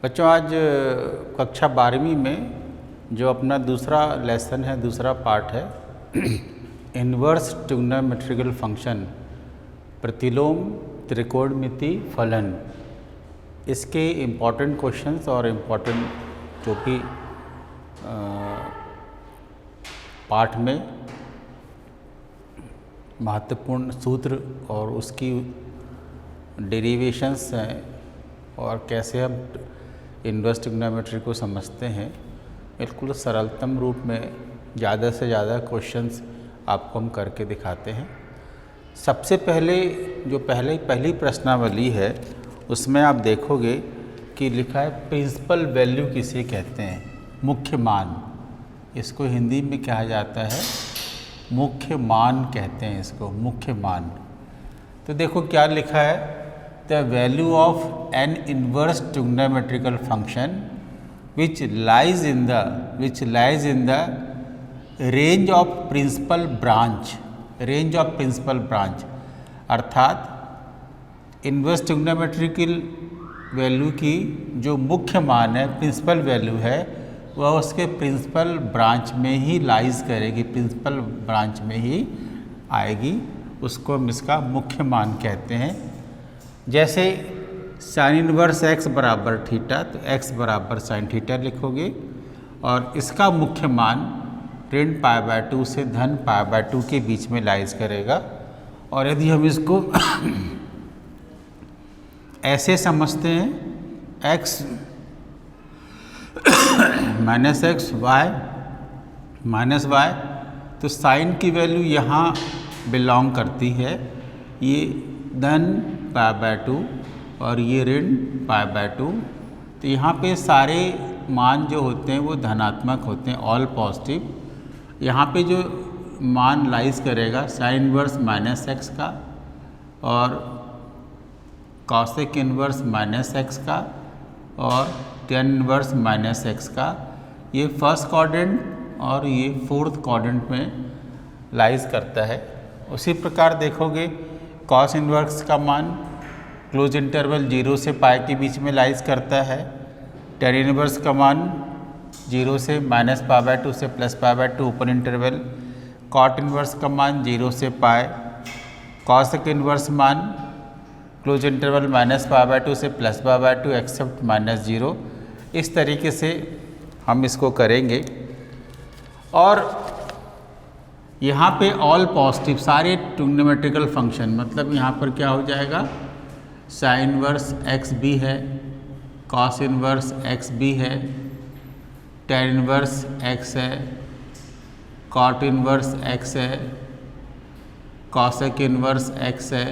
बच्चों आज कक्षा 12वीं में जो अपना दूसरा लेसन है, दूसरा पार्ट है इन्वर्स ट्रिग्नोमेट्रिकल फंक्शन, प्रतिलोम त्रिकोणमिति फलन। इसके इम्पॉर्टेंट क्वेश्चंस और इम्पॉर्टेंट जो कि पाठ में महत्वपूर्ण सूत्र और उसकी डेरिवेशंस हैं और कैसे हम इन्वर्स ट्रिग्नोमेट्री को समझते हैं, बिल्कुल सरलतम रूप में ज़्यादा से ज़्यादा क्वेश्चंस आपको हम करके दिखाते हैं। सबसे पहले जो पहली प्रश्नावली है उसमें आप देखोगे कि लिखा है प्रिंसिपल वैल्यू किसे कहते हैं, मुख्य मान। इसको हिंदी में कहा जाता है मुख्य मान कहते हैं, इसको मुख्य मान। तो देखो क्या लिखा है, the value of an inverse trigonometrical function which lies in the range of principal branch, अर्थात इन्वर्स ट्रिग्नोमेट्रिकल वैल्यू की जो मुख्य मान है, प्रिंसिपल वैल्यू है, वह उसके प्रिंसिपल ब्रांच में ही लाइज करेगी, प्रिंसिपल ब्रांच में ही आएगी। उसको हम इसका मुख्य मान कहते हैं। जैसे साइन इन्वर्स x बराबर थीटा, तो x बराबर साइन थीटा लिखोगे और इसका मुख्य मान ऋण π/2 से धन π/2 के बीच में लाइज करेगा। और यदि हम इसको ऐसे समझते हैं x minus x y minus y, तो साइन की वैल्यू यहाँ बिलोंग करती है, ये धन π/2 और ये ऋण π/2। तो यहाँ पे सारे मान जो होते हैं वो धनात्मक होते हैं, ऑल पॉजिटिव। यहाँ पे जो मान लाइज करेगा साइन इन्वर्स माइनस एक्स का और कॉसेक इन्वर्स माइनस एक्स का और टेन इन्वर्स माइनस एक्स का, ये फर्स्ट क्वाड्रेंट और ये फोर्थ क्वाड्रेंट में लाइज करता है। उसी प्रकार देखोगे कॉस इन्वर्स का मान क्लोज इंटरवल 0 से पाई के बीच में लाइज करता है। टेन इन्वर्स का मान 0 से माइनस π/2 से plus π/2 open interval. Cot inverse का मान 0 से पाई। कॉसेक इन्वर्स मान क्लोज इंटरवल माइनस π/2 से प्लस π/2 एक्सेप्ट -0। इस तरीके से हम इसको करेंगे। और यहाँ पे ऑल पॉजिटिव सारे ट्रिग्नोमेट्रिकल फंक्शन, मतलब यहाँ पर क्या हो जाएगा, साइन इन्वर्स एक्स भी है, कॉस इन्वर्स एक्स भी है, टेन इन्वर्स एक्स है, कॉट इन्वर्स एक्स है, कॉसेक इन्वर्स एक्स है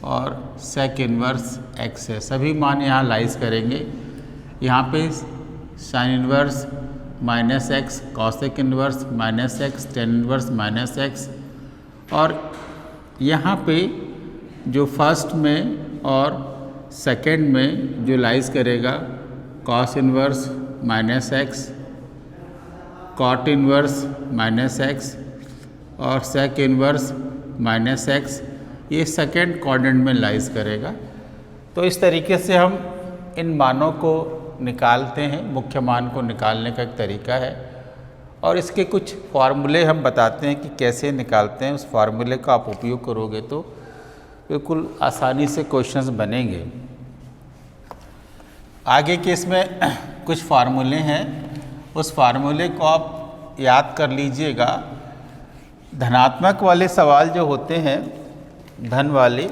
और सेक इन्वर्स एक्स है। सभी मान यहाँ लाइज करेंगे। यहाँ पे sign inverse minus x, cosec inverse minus x, tan inverse minus x, और यहाँ पे जो फर्स्ट में और सेकंड में जो लाइज करेगा cos inverse minus x, cot inverse minus x और सेक इन्वर्स माइनस एक्स, ये सेकंड क्वाड्रेंट में लाइज करेगा। तो इस तरीके से हम इन मानों को निकालते हैं, मुख्य मान को निकालने का एक तरीका है। और इसके कुछ फार्मूले हम बताते हैं कि कैसे निकालते हैं। उस फार्मूले का आप उपयोग करोगे तो बिल्कुल आसानी से क्वेश्चंस बनेंगे। आगे के इसमें कुछ फार्मूले हैं, उस फार्मूले को आप याद कर लीजिएगा। धनात्मक वाले सवाल जो होते हैं, धन वाले,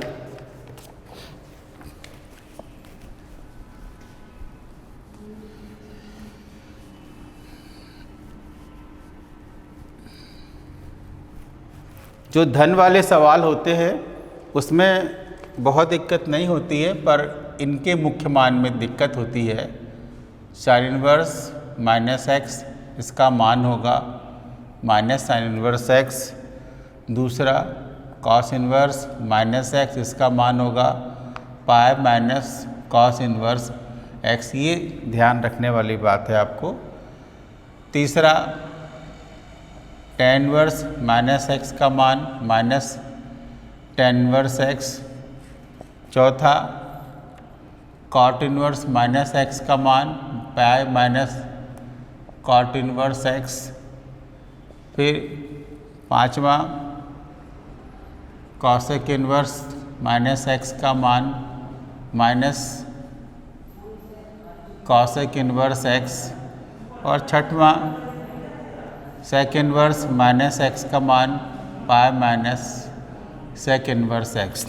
जो धन वाले सवाल होते हैं उसमें बहुत दिक्कत नहीं होती है, पर इनके मुख्य मान में दिक्कत होती है। साइन इन्वर्स माइनस एक्स, इसका मान होगा माइनस साइन इन्वर्स एक्स। दूसरा कॉस इन्वर्स माइनस एक्स, इसका मान होगा पाई माइनस कॉस इन्वर्स एक्स। ये ध्यान रखने वाली बात है आपको। तीसरा टेन इन्वर्स माइनस एक्स का मान माइनस टेन इन्वर्स एक्स। चौथा कॉट इनवर्स माइनस एक्स का मान pi minus cot inverse x. फिर पाँचवा कॉसेक इनवर्स माइनस एक्स का मान माइनस कॉसेक इनवर्स एक्स। और छठवां सेक इनवर्स माइनस एक्स का मान pi minus sec inverse x.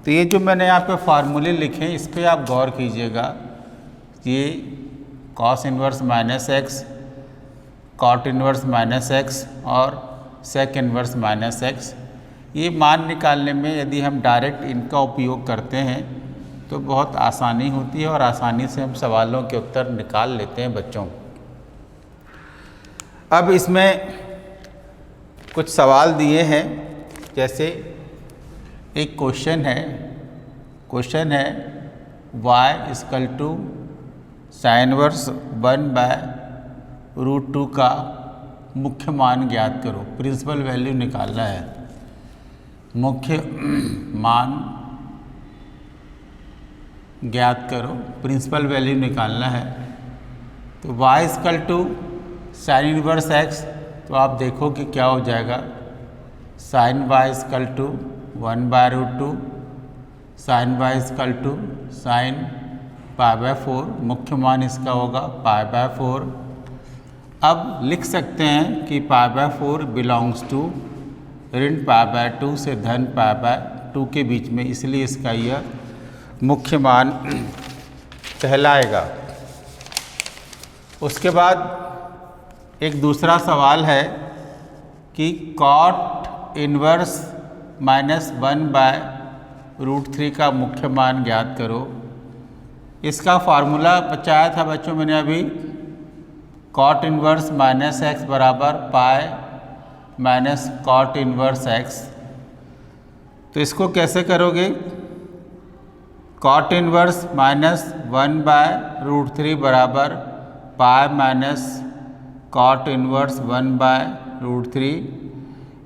तो ये जो मैंने यहाँ पे फार्मूले लिखे हैं इस पर आप गौर कीजिएगा। ये cos inverse minus x, cot inverse minus x और सेक इनवर्स माइनस एक्स, ये मान निकालने में यदि हम डायरेक्ट इनका उपयोग करते हैं तो बहुत आसानी होती है और आसानी से हम सवालों के उत्तर निकाल लेते हैं बच्चों। अब इसमें कुछ सवाल दिए हैं, जैसे एक क्वेश्चन है y equal to sine inverse 1/√2 का मुख्य मान ज्ञात करो। प्रिंसिपल वैल्यू निकालना है, मुख्य मान ज्ञात करो, प्रिंसिपल वैल्यू निकालना है। तो y equal to sine inverse x, तो आप देखो कि क्या हो जाएगा। Sine y equal to 1/√2, sine y equal to sine π/4, मुख्य मान इसका होगा π/4। अब लिख सकते हैं कि π/4 बिलोंग्स टू ऋण π/2 से धन π/2 के बीच में, इसलिए इसका यह मुख्य मान कहलाएगा। उसके बाद एक दूसरा सवाल है कि कॉट इनवर्स माइनस 1/√3 का मुख्य मान ज्ञात करो। इसका फार्मूला बचाया था बच्चों मैंने अभी, कॉट इनवर्स माइनस एक्स बराबर pi minus cot inverse x. तो इसको कैसे करोगे? कॉट इनवर्स माइनस 1/√3 बराबर पाई माइनस कॉट इनवर्स 1/√3,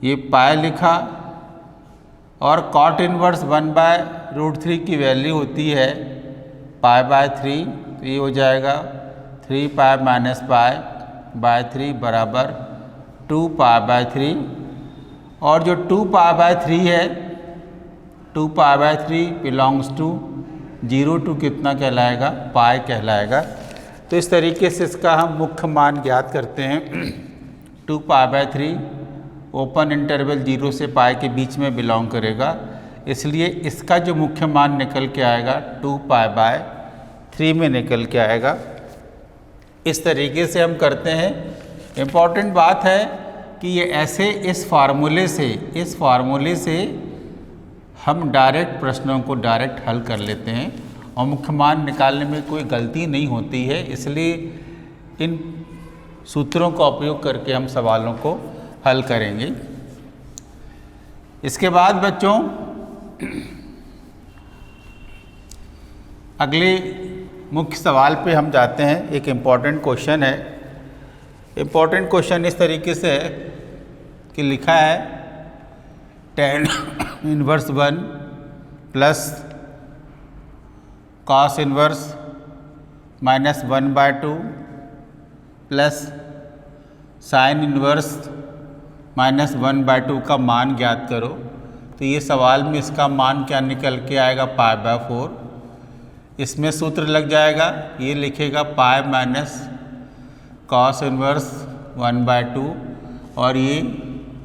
ये पाई लिखा, और कॉट इनवर्स 1/√3 की वैल्यू होती है π/3, तो ये हो जाएगा 3π माइनस π/3 बराबर 2π/3। और जो 2π/3 है, 2π/3 बिलोंग्स टू 0 टू कितना कहलाएगा? पाई कहलाएगा। तो इस तरीके से इसका हम मुख्य मान ज्ञात करते हैं। 2π/3 ओपन इंटरवल 0 से पाई के बीच में बिलोंग करेगा, इसलिए इसका जो मुख्य मान निकल के आएगा 2π/3 में निकल के आएगा। इस तरीके से हम करते हैं। इम्पॉर्टेंट बात है कि ये ऐसे इस फार्मूले से हम डायरेक्ट प्रश्नों को डायरेक्ट हल कर लेते हैं और मुख्य मान निकालने में कोई गलती नहीं होती है, इसलिए इन सूत्रों का उपयोग करके हम सवालों को हल करेंगे। इसके बाद बच्चों अगले मुख्य सवाल पे हम जाते हैं। एक इम्पॉर्टेंट क्वेश्चन है। इम्पॉर्टेंट क्वेश्चन इस तरीके से है कि लिखा है tan inverse 1 plus cos inverse minus 1/2 plus sine inverse minus 1/2 का मान ज्ञात करो। तो ये सवाल में इसका मान क्या निकल के आएगा? π/4। इसमें सूत्र लग जाएगा, ये लिखेगा पाई माइनस कॉस इनवर्स 1/2 और ये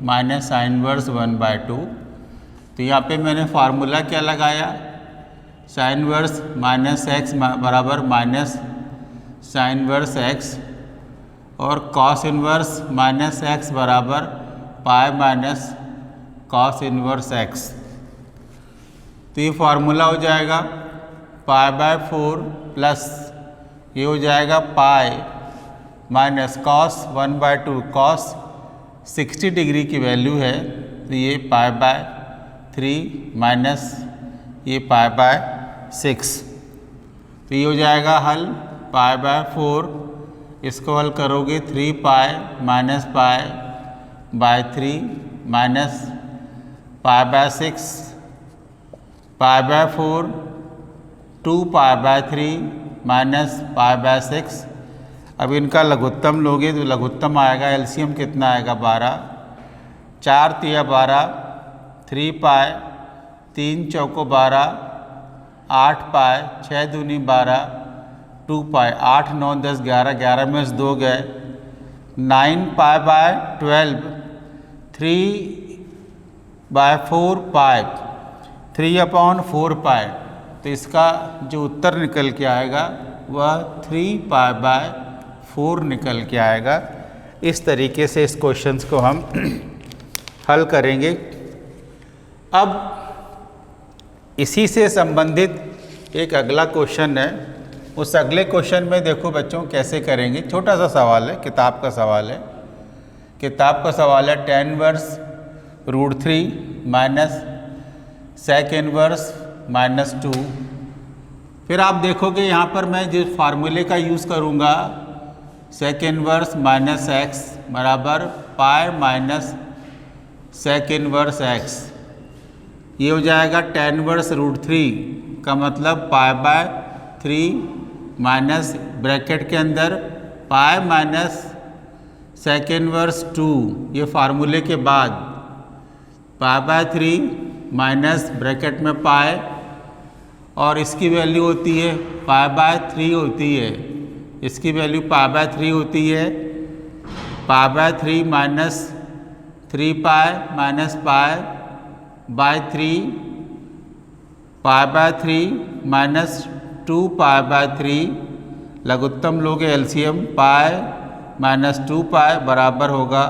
माइनस साइन इनवर्स 1/2। तो यहाँ पे मैंने फार्मूला क्या लगाया? साइन इनवर्स माइनस एक्स बराबर माइनस साइन इनवर्स एक्स और कॉस इनवर्स माइनस एक्स बराबर pi minus cos inverse x. तो ये फार्मूला हो जाएगा π/4 प्लस ये हो जाएगा पाई माइनस कॉस 1/2, कॉस 60 डिग्री की वैल्यू है, तो ये π/3 माइनस ये π/6। तो ये हो जाएगा हल π/4, इसको हल करोगे 3π माइनस π/3 माइनस π/6, π/4 2π/3 माइनस π/6। अब इनका लघुत्तम लोगे तो लघुत्तम आएगा, एलसीएम कितना आएगा 12, 4 तिया 12, 3π, 3 चौको 12, 8π, 6 दूनी 12, 2π, 8 9 10 11, 11 में से 2 गए, 9π/12, 3/4π, 3/4π। तो इसका जो उत्तर निकल के आएगा वह 3π/4 निकल के आएगा। इस तरीके से इस क्वेश्चंस को हम हल करेंगे। अब इसी से संबंधित एक अगला क्वेश्चन है। उस अगले क्वेश्चन में देखो बच्चों कैसे करेंगे। छोटा सा सवाल है, किताब का सवाल है। किताब का सवाल है tan inverse √3 minus sec inverse -2। फिर आप देखोगे यहाँ पर मैं जिस फार्मूले का यूज़ करूँगा, sec इनवर्स -x बराबर pi minus sec inverse x। ये हो जाएगा tan इनवर्स √3 का मतलब π/3 माइनस ब्रैकेट के अंदर पाई माइनस sec इनवर्स 2। ये फार्मूले के बाद π/3 माइनस ब्रैकेट में पाई और इसकी वैल्यू होती है π/3 होती है, इसकी वैल्यू π/3 होती है, π/3 माइनस 3π माइनस π/3, π/3 माइनस 2π/3, लघुत्तम लोगे एलसीएम पाई माइनस 2π बराबर होगा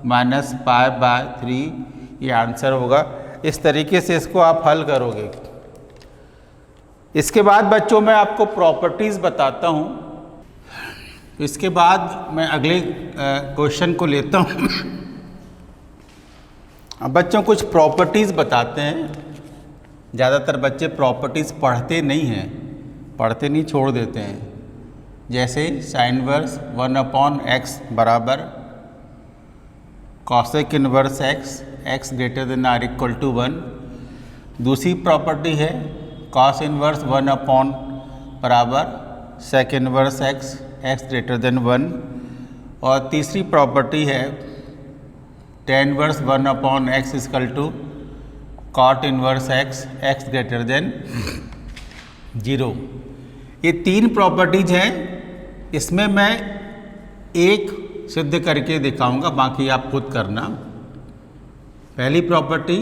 माइनस π/3। ये आंसर होगा। इस तरीके से इसको आप हल करोगे। इसके बाद बच्चों मैं आपको प्रॉपर्टीज़ बताता हूँ। इसके बाद मैं अगले क्वेश्चन को लेता हूँ। अब बच्चों कुछ प्रॉपर्टीज़ बताते हैं। ज़्यादातर बच्चे प्रॉपर्टीज़ पढ़ते नहीं हैं, पढ़ते नहीं, छोड़ देते हैं। जैसे साइन इनवर्स 1/x बराबर cosec inverse x greater than or equal to 1। दूसरी प्रॉपर्टी है कॉस इनवर्स 1/, बराबर sec inverse x greater than 1। और तीसरी प्रॉपर्टी है tan inverse 1/x equal to cot inverse x greater than 0। ये 3 प्रॉपर्टीज हैं। इसमें मैं एक सिद्ध करके दिखाऊंगा, बाकी आप खुद करना। पहली property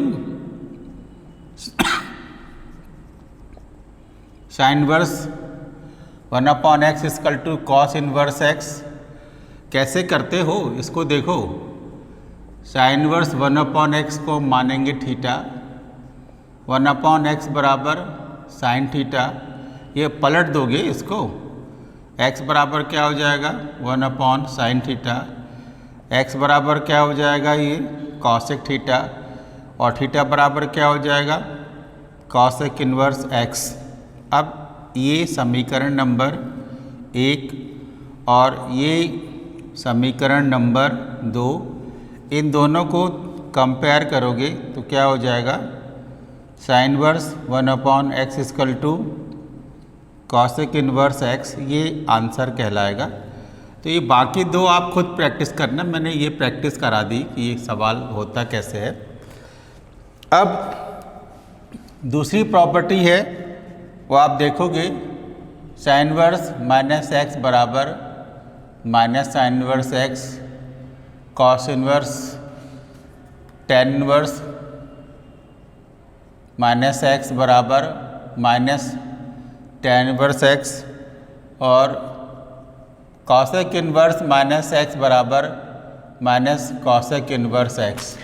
sine inverse 1/x equal to cos inverse x। कैसे करते हो इसको देखो। साइन इनवर्स 1/x को मानेंगे थीटा, 1/x बराबर साइन थीटा। ये पलट दोगे इसको, x बराबर क्या हो जाएगा 1/sin थीटा, x बराबर क्या हो जाएगा ये कॉसेक थीटा, और थीटा बराबर क्या हो जाएगा कॉसेक इनवर्स x। अब ये समीकरण नंबर 1 और ये समीकरण नंबर 2, इन दोनों को कंपेयर करोगे तो क्या हो जाएगा sine inverse 1/x equal to cosec inverse x। ये आंसर कहलाएगा। तो ये बाकी 2 आप खुद प्रैक्टिस करना, मैंने ये प्रैक्टिस करा दी कि ये सवाल होता कैसे है। अब दूसरी प्रॉपर्टी है वो आप देखोगे, साइन इनवर्स -x बराबर minus sign inverse x, cos inverse tan inverse -x बराबर माइनस tan इनवर्स x, और कॉसेक इनवर्स -x बराबर माइनस कॉसेक इनवर्स x।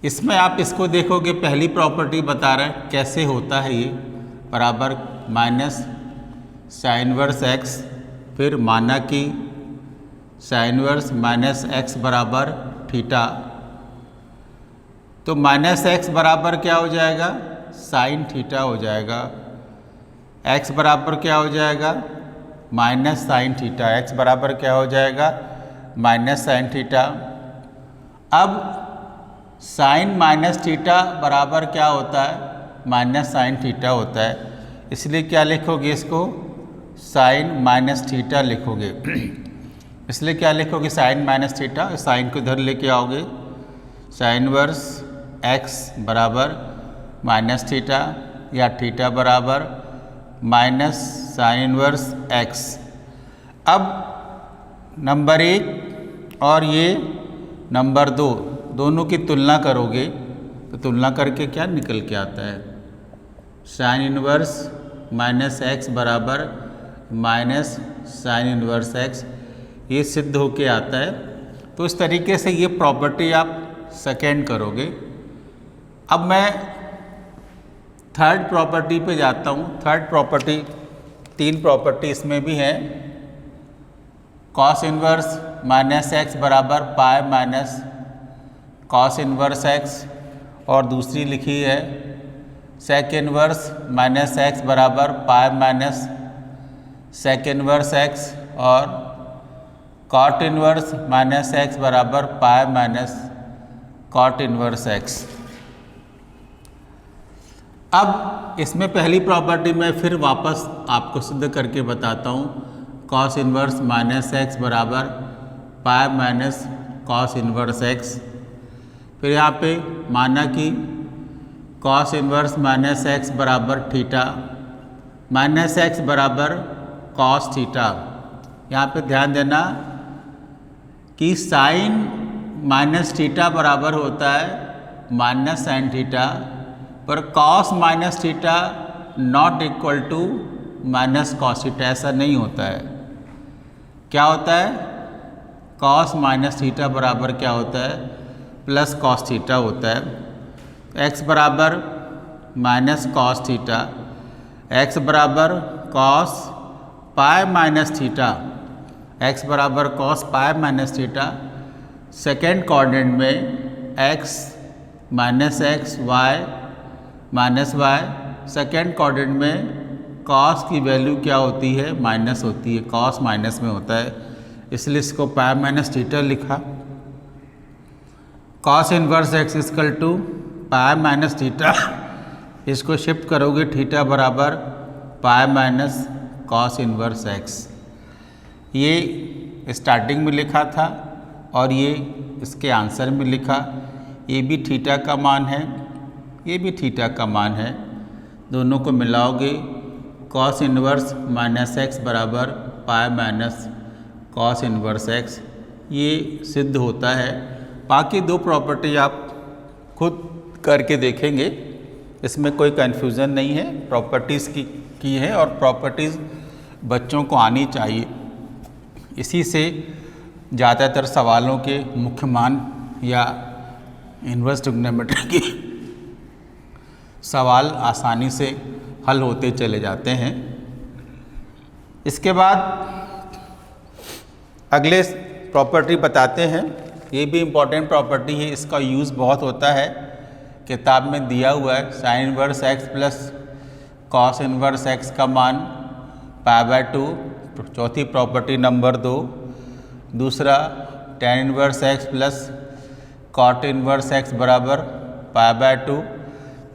इसमें आप इसको देखोगे, पहली प्रॉपर्टी बता रहे हैं कैसे होता है ये, बराबर माइनस साइन इनवर्स x, फिर माना कि साइन इनवर्स -x बराबर थीटा। तो -x बराबर क्या हो जाएगा साइन थीटा हो जाएगा, x बराबर क्या हो जाएगा माइनस साइन थीटा, x बराबर क्या हो जाएगा माइनस साइन थीटा। अब साइन माइनस थीटा बराबर क्या होता है माइनस साइन थीटा होता है। इसलिए क्या लिखोगे इसको, साइन माइनस थीटा लिखोगे। इसलिए क्या लिखोगे, साइन माइनस थीटा, साइन को इधर लेके आओगे, साइन इनवर्स एक्स बराबर माइनस थीटा या थीटा बराबर माइनस साइन इनवर्स एक्स। अब नंबर 1 और ये नंबर 2 दोनों की तुलना करोगे तो तुलना करके क्या निकल के आता है, साइन इनवर्स माइनस एक्स बराबर माइनस साइन इनवर्स एक्स, ये सिद्ध होके आता है। तो इस तरीके से ये प्रॉपर्टी आप सेकेंड करोगे। अब मैं थर्ड प्रॉपर्टी पे जाता हूँ। थर्ड प्रॉपर्टी, 3 प्रॉपर्टी इसमें भी है। कॉस इनवर्स माइनस एक्स बराबर pi minus cos inverse x, और दूसरी लिखी है सेक इनवर्स माइनस एक्स बराबर pi minus sec inverse x, और कॉट इनवर्स माइनस एक्स बराबर pi minus cot inverse x. अब इसमें पहली प्रॉपर्टी मैं फिर वापस आपको सिद्ध करके बताता हूँ। कॉस इनवर्स माइनस एक्स बराबर pi minus cos inverse x. फिर यहाँ पे माना कि कॉस इनवर्स माइनस एक्स बराबर थीटा माइनस एक्स बराबर कॉस थीटा। यहाँ पे ध्यान देना कि साइन माइनस थीटा बराबर होता है माइनस साइन थीटा, पर cos minus theta not equal to minus cos theta, ऐसा नहीं होता है। क्या होता है, कॉस माइनस थीटा बराबर क्या होता है, प्लस कॉस थीटा होता है। एक्स बराबर माइनस कॉस थीटा, एक्स बराबर cos pi minus theta, x बराबर cos pi minus theta. Second coordinate में x minus x y minus y, second coordinate में कॉस की वैल्यू क्या होती है, माइनस होती है, कॉस माइनस में होता है, इसलिए इसको पाई माइनस थीटा लिखा। Cos inverse x equal to pi minus theta, इसको शिफ्ट करोगे थीटा बराबर pi minus cos inverse x. ये स्टार्टिंग में लिखा था और ये इसके आंसर में लिखा। ये भी थीटा का मान है, ये भी थीटा का मान है, दोनों को मिलाओगे कॉस इनवर्स माइनस एक्स बराबर pi minus cos inverse x, ये सिद्ध होता है। बाकी 2 प्रॉपर्टी आप खुद करके देखेंगे, इसमें कोई कन्फ्यूज़न नहीं है, प्रॉपर्टीज़ की है और प्रॉपर्टीज़ बच्चों को आनी चाहिए। इसी से ज़्यादातर सवालों के मुख्य मान या इन्वर्स ट्रिग्नोमेट्री के सवाल आसानी से हल होते चले जाते हैं। इसके बाद अगले प्रॉपर्टी बताते हैं। ये भी इम्पॉर्टेंट प्रॉपर्टी है, इसका यूज़ बहुत होता है, किताब में दिया हुआ है। Sine inverse x plus cos inverse x का मान π/2, चौथी प्रॉपर्टी नंबर 2। दूसरा tan inverse x plus cot inverse x बराबर π/2।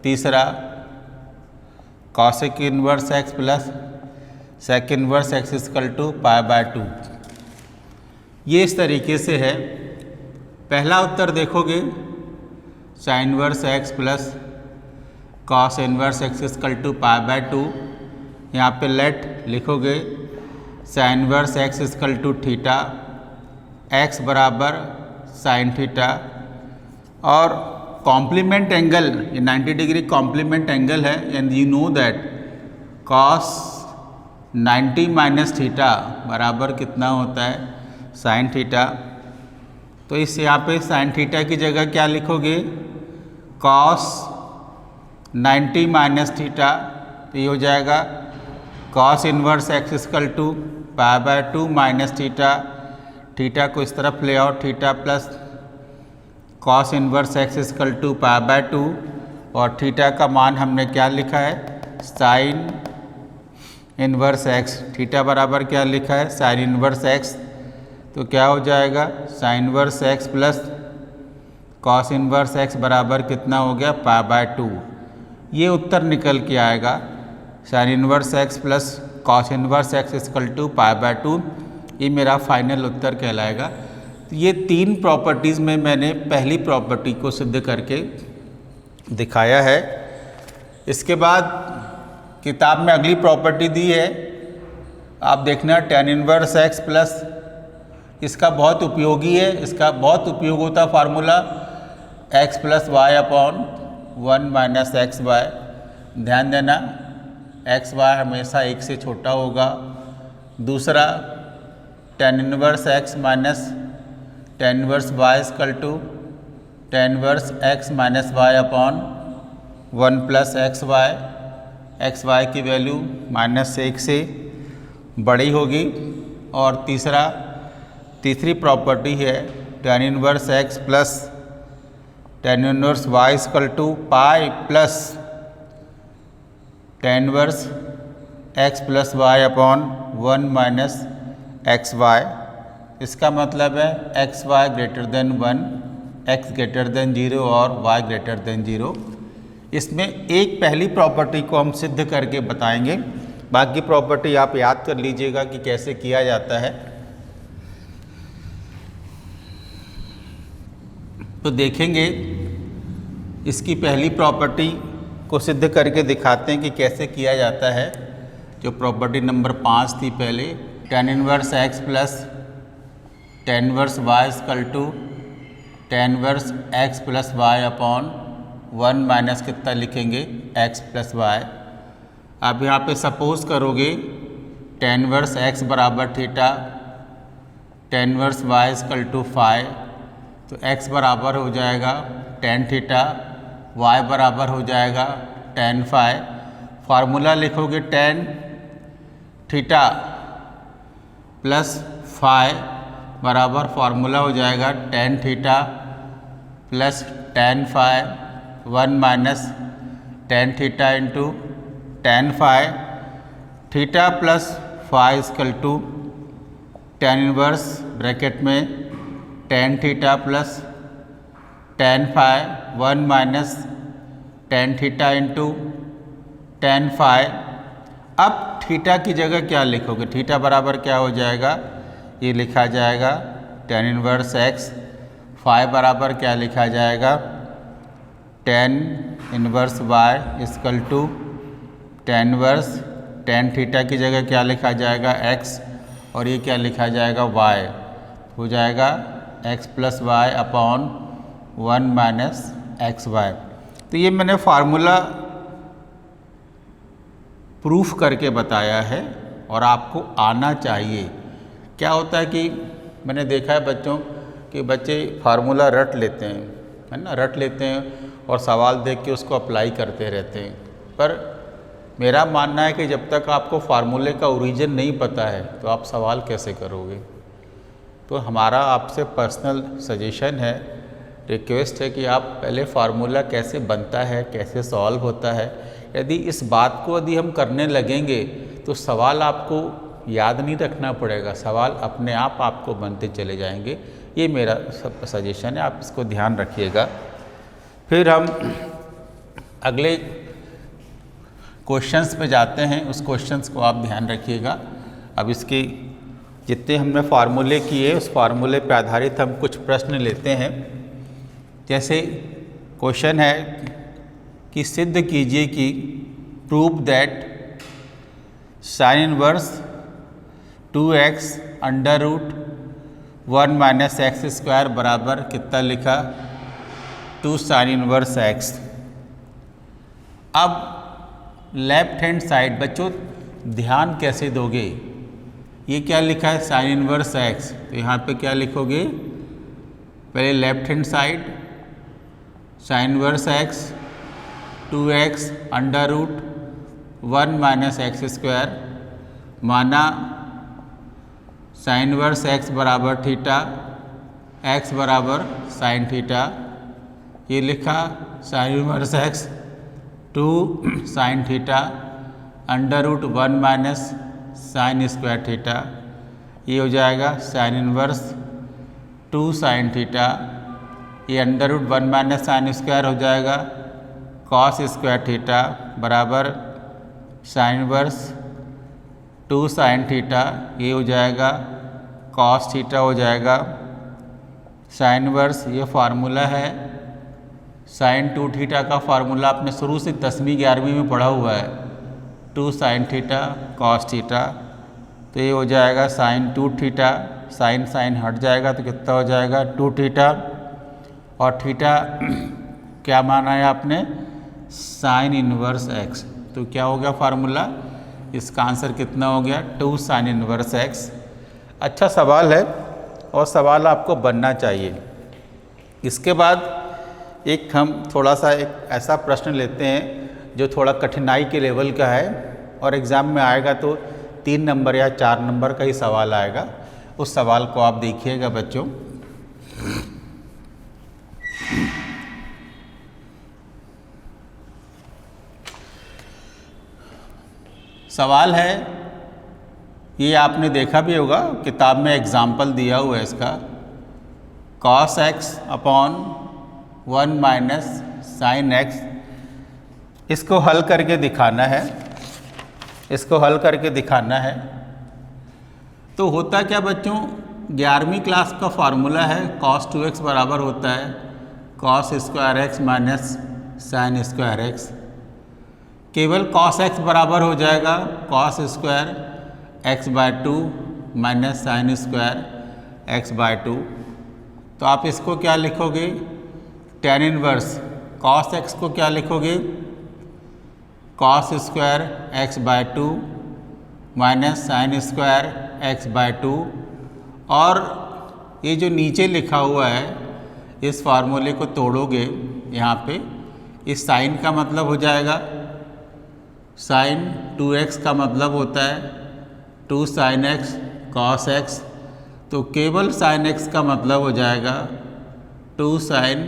तीसरा cosec inverse x plus sec inverse x equal to π/2। ये इस तरीके से है। पहला उत्तर देखोगे sine inverse x plus cos inverse x equal to π/2। यहाँ पे लेट लिखोगे sine inverse x equal to theta, x बराबर साइन थीटा, और कॉम्प्लीमेंट एंगल ये 90 डिग्री कॉम्प्लीमेंट एंगल है, and you know that cos 90 minus theta बराबर कितना होता है, साइन थीटा। तो इस यहाँ पे साइन थीटा की जगह क्या लिखोगे, कॉस 90 माइनस थीटा, तो ये हो जाएगा cos inverse x equal to π/2 minus theta. Theta को इस तरफ ले आओ, theta plus cos inverse x equal to π/2, और थीटा का मान हमने क्या लिखा है, साइन इनवर्स एक्स। थीटा बराबर क्या लिखा है, साइन इनवर्स एक्स, तो क्या हो जाएगा sine inverse x plus cos inverse x बराबर कितना हो गया, π/2। ये उत्तर निकल के आएगा। Sine inverse x plus cos inverse x equal to π/2, ये मेरा फाइनल उत्तर कहलाएगा। तो ये 3 प्रॉपर्टीज़ में मैंने पहली प्रॉपर्टी को सिद्ध करके दिखाया है। इसके बाद किताब में अगली प्रॉपर्टी दी है, आप देखना tan इनवर्स एक्स प्लस, इसका बहुत उपयोगी है, इसका बहुत उपयोग होता formula x plus y upon 1 minus x y. ध्यान देना एक्स वाई हमेशा 1 से छोटा होगा। दूसरा tan inverse x minus tan inverse y equal to tan inverse x minus y upon 1 plus x y की वैल्यू -1 से बड़ी होगी। और तीसरी प्रॉपर्टी है tan inverse x plus tan inverse y equal to pi plus tan inverse x plus y upon 1 minus x y. इसका मतलब है x y greater than 1, x greater than 0 और वाई ग्रेटर देन 0। इसमें एक पहली property को हम सिद्ध करके बताएंगे, बाकी प्रॉपर्टी आप याद कर लीजिएगा कि कैसे किया जाता है। तो देखेंगे इसकी पहली प्रॉपर्टी को सिद्ध करके दिखाते हैं कि कैसे किया जाता है। जो प्रॉपर्टी नंबर 5 थी पहले, tan inverse x plus tan inverse y equal to tan inverse x plus y upon 1 minus कितना लिखेंगे x प्लस वाई। आप यहाँ पे सपोज करोगे tan इनवर्स x बराबर theta, tan inverse y equal to phi, तो x बराबर हो जाएगा tan थीटा, y बराबर हो जाएगा tan फाई। फार्मूला लिखोगे tan थीटा प्लस फाई बराबर फार्मूला हो जाएगा tan theta plus tan phi 1 minus tan theta into tan phi. Theta plus phi equal to tan inverse bracket में tan theta plus tan phi 1 minus tan theta into tan phi. अब theta की जगह क्या लिखोगे, theta बराबर क्या हो जाएगा, ये लिखा जाएगा tan इनवर्स एक्स। फाई बराबर क्या लिखा जाएगा, tan inverse y equal to tan inverse tan theta की जगह क्या लिखा जाएगा x, और ये क्या लिखा जाएगा y, हो जाएगा x plus y upon 1 minus x y. तो ये मैंने फार्मूला प्रूफ करके बताया है और आपको आना चाहिए। क्या होता है कि मैंने देखा है बच्चों कि बच्चे फार्मूला रट लेते हैं, है ना, रट लेते हैं और सवाल देख के उसको अप्लाई करते रहते हैं। पर मेरा मानना है कि जब तक आपको फार्मूले का ओरिजिन नहीं पता है तो आप सवाल कैसे करोगे। तो हमारा आपसे पर्सनल सजेशन है, रिक्वेस्ट है कि आप पहले फार्मूला कैसे बनता है, कैसे सॉल्व होता है, यदि इस बात को यदि हम करने लगेंगे तो सवाल आपको याद नहीं रखना पड़ेगा, सवाल अपने आप आपको बनते चले जाएंगे। ये मेरा सजेशन है, आप इसको ध्यान रखिएगा। फिर हम अगले क्वेश्चंस पे जाते हैं, उस क्वेश्चंस को आप ध्यान रखिएगा। अब इसके जितने हमने फार्मूले किए उस फार्मूले पे आधारित हम कुछ प्रश्न लेते हैं। जैसे क्वेश्चन है कि सिद्ध कीजिए कि prove that sine inverse 2x under root 1 minus x square बराबर कितना लिखा 2 साइन इनवर्स x। अब लेफ्ट हैंड साइड बच्चों ध्यान कैसे दोगे, ये क्या लिखा है साइन इनवर्स x, तो यहाँ पे क्या लिखोगे, पहले left hand side sine inverse x 2x under root 1 minus x square, माना साइन इनवर्स x बराबर थीटा, x बराबर साइन थीटा। ये लिखा sine inverse x 2 sine theta under root 1 minus sine square theta. ये हो जाएगा साइन इनवर्स 2 साइन थीटा, ये under root 1 minus sine square हो जाएगा कॉस स्क्वायर थीटा बराबर साइन इनवर्स 2 साइन थीटा, ये हो जाएगा कॉस थीटा हो जाएगा। साइन इनवर्स ये फार्मूला है, साइन 2 थीटा का फार्मूला आपने शुरू से 10वीं 11वीं में पढ़ा हुआ है, 2 साइन थीटा कॉस थीटा। तो ये हो जाएगा साइन 2 थीटा, साइन साइन हट जाएगा तो कितना हो जाएगा 2 थीटा, और थीटा क्या माना है आपने, साइन इनवर्स एक्स। तो क्या हो गया फार्मूला, इसका आंसर कितना हो गया 2 साइन इनवर्स एक्स। अच्छा सवाल है और सवाल आपको बनना चाहिए। इसके बाद एक हम थोड़ा सा एक ऐसा प्रश्न लेते हैं जो थोड़ा कठिनाई के लेवल का है और एग्ज़ाम में आएगा तो 3 नंबर या 4 नंबर का ही सवाल आएगा। उस सवाल को आप देखिएगा बच्चों। सवाल है, ये आपने देखा भी होगा किताब में एग्जाम्पल दिया हुआ है इसका, cos x upon 1 minus sine x. इसको हल करके दिखाना है, इसको हल करके दिखाना है। तो होता क्या बच्चों, 11वीं क्लास का फार्मूला है cos 2x बराबर होता है cos square x minus sine square x. केवल cos x बराबर हो जाएगा cos square x by 2 minus sine square x by 2। तो आप इसको क्या लिखोगे, tan इनवर्स cos x को क्या लिखोगे, cos square x by 2 minus sine square x by 2। और ये जो नीचे लिखा हुआ है इस फार्मूले को तोड़ोगे यहाँ पे, इस साइन का मतलब हो जाएगा साइन 2x का मतलब होता है 2 साइन x cos x। तो केवल साइन x का मतलब हो जाएगा 2 साइन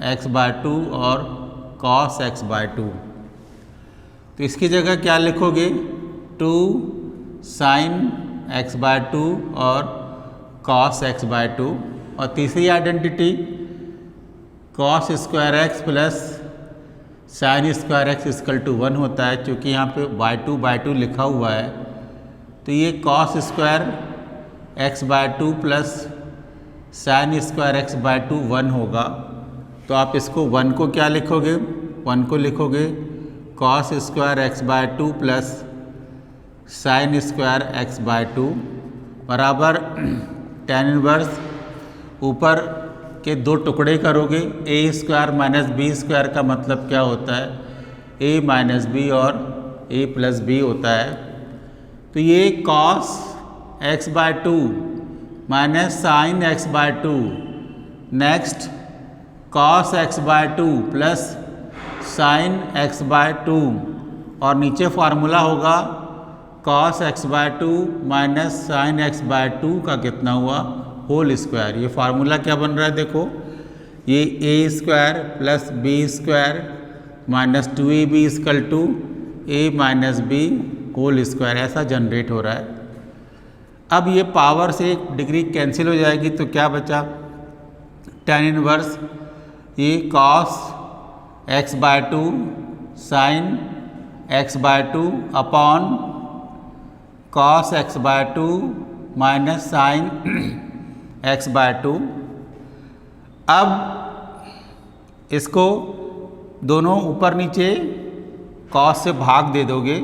x बाय 2 और cos x बाय 2। तो इसकी जगह क्या लिखोगे, 2 साइन x बाय 2 और cos x बाय 2। और तीसरी identity cos square x plus sine square x equal to 1 होता है। क्योंकि यहाँ पे बाय 2 लिखा हुआ है तो ये cos square x by 2 plus sine square x by 2 1 होगा। तो आप इसको 1 को क्या लिखोगे, 1 को लिखोगे cos square x by 2 plus sine square x by 2 बराबर tan इनवर्स ऊपर के 2 टुकड़े करोगे, a square minus b square का मतलब क्या होता है, a माइनस बी और a प्लस बी होता है। तो ये cos x by 2 minus sine x by 2, next cos x by 2 plus sine x by 2, और नीचे फार्मूला होगा cos x by 2 minus sine x by 2 का कितना हुआ, होल स्क्वायर। ये फार्मूला क्या बन रहा है देखो, ये a square plus b square minus 2ab equal to a minus b whole square, ऐसा जनरेट हो रहा है। अब ये पावर से एक डिग्री कैंसिल हो जाएगी तो क्या बचा, tan इनवर्स ये cos x by 2 sine x by 2 upon cos x by 2 minus sine x by 2। अब इसको दोनों ऊपर नीचे cos से भाग दे दोगे,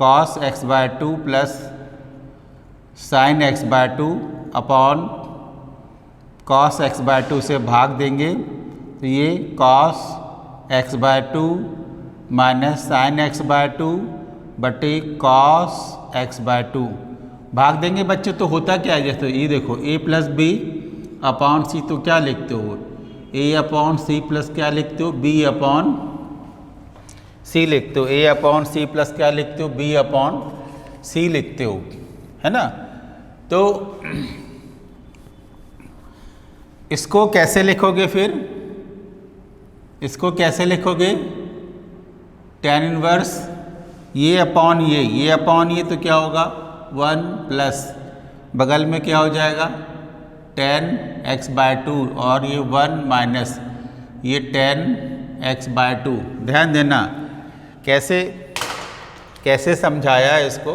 cos x by 2 plus sine x by 2 upon cos x by 2 से भाग देंगे तो ये cos x by 2 minus sine x by 2 बटे cos x बाय 2 भाग देंगे बच्चे। तो होता क्या है, जैसे ये देखो a प्लस बी अपॉन सी, तो क्या लिखते हो, a अपॉन सी प्लस क्या लिखते हो, b अपॉन सी लिखते हो, a अपॉन सी प्लस क्या लिखते हो, b अपॉन सी लिखते हो, है ना। तो इसको कैसे लिखोगे, फिर इसको कैसे लिखोगे, tan इनवर्स ये अपॉन ये अपॉन ये, तो क्या होगा 1 प्लस बगल में क्या हो जाएगा tan x बाय 2 और ये 1 माइनस ये tan x बाय 2। ध्यान देना कैसे कैसे समझाया है इसको,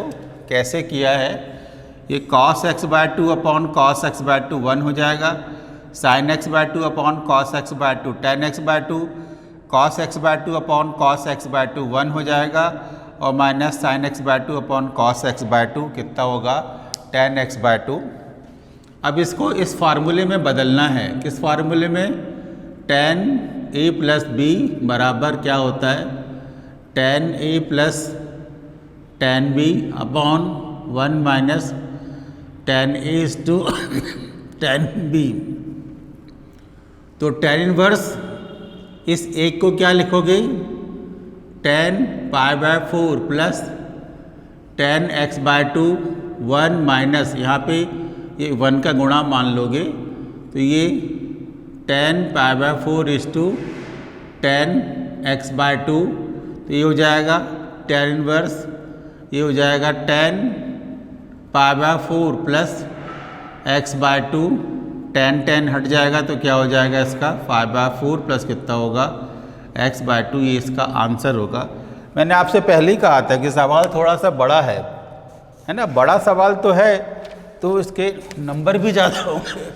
कैसे किया है। ये cos x by 2 upon cos x by 2 1 हो जाएगा, sin x by 2 upon cos x by 2 tan x by 2, cos x by 2 upon cos x by 2 1 हो जाएगा, और minus sin x by 2 upon cos x by 2 कितना होगा tan x by 2। अब इसको इस फार्मूले में बदलना है। किस फार्मूले में? tan a प्लस बी बराबर क्या होता है, tan a plus tan b upon 1 minus tan a is to tan b। तो tan इनवर्स इस एक को क्या लिखोगे, tan pi by 4 plus tan x by 2 1 minus, यहाँ पे ये 1 का गुणा मान लोगे तो ये tan pi by 4 is to tan x by 2, तो ये हो जाएगा tan इनवर्स, ये हो जाएगा tan pi by 4 plus x by 2, tan हट जाएगा तो क्या हो जाएगा इसका 5 बाय 4 प्लस कितना होगा x बाय 2, ये इसका आंसर होगा। मैंने आपसे पहले ही कहा था कि सवाल थोड़ा सा बड़ा है ना, बड़ा सवाल तो है तो इसके नंबर भी ज़्यादा होंगे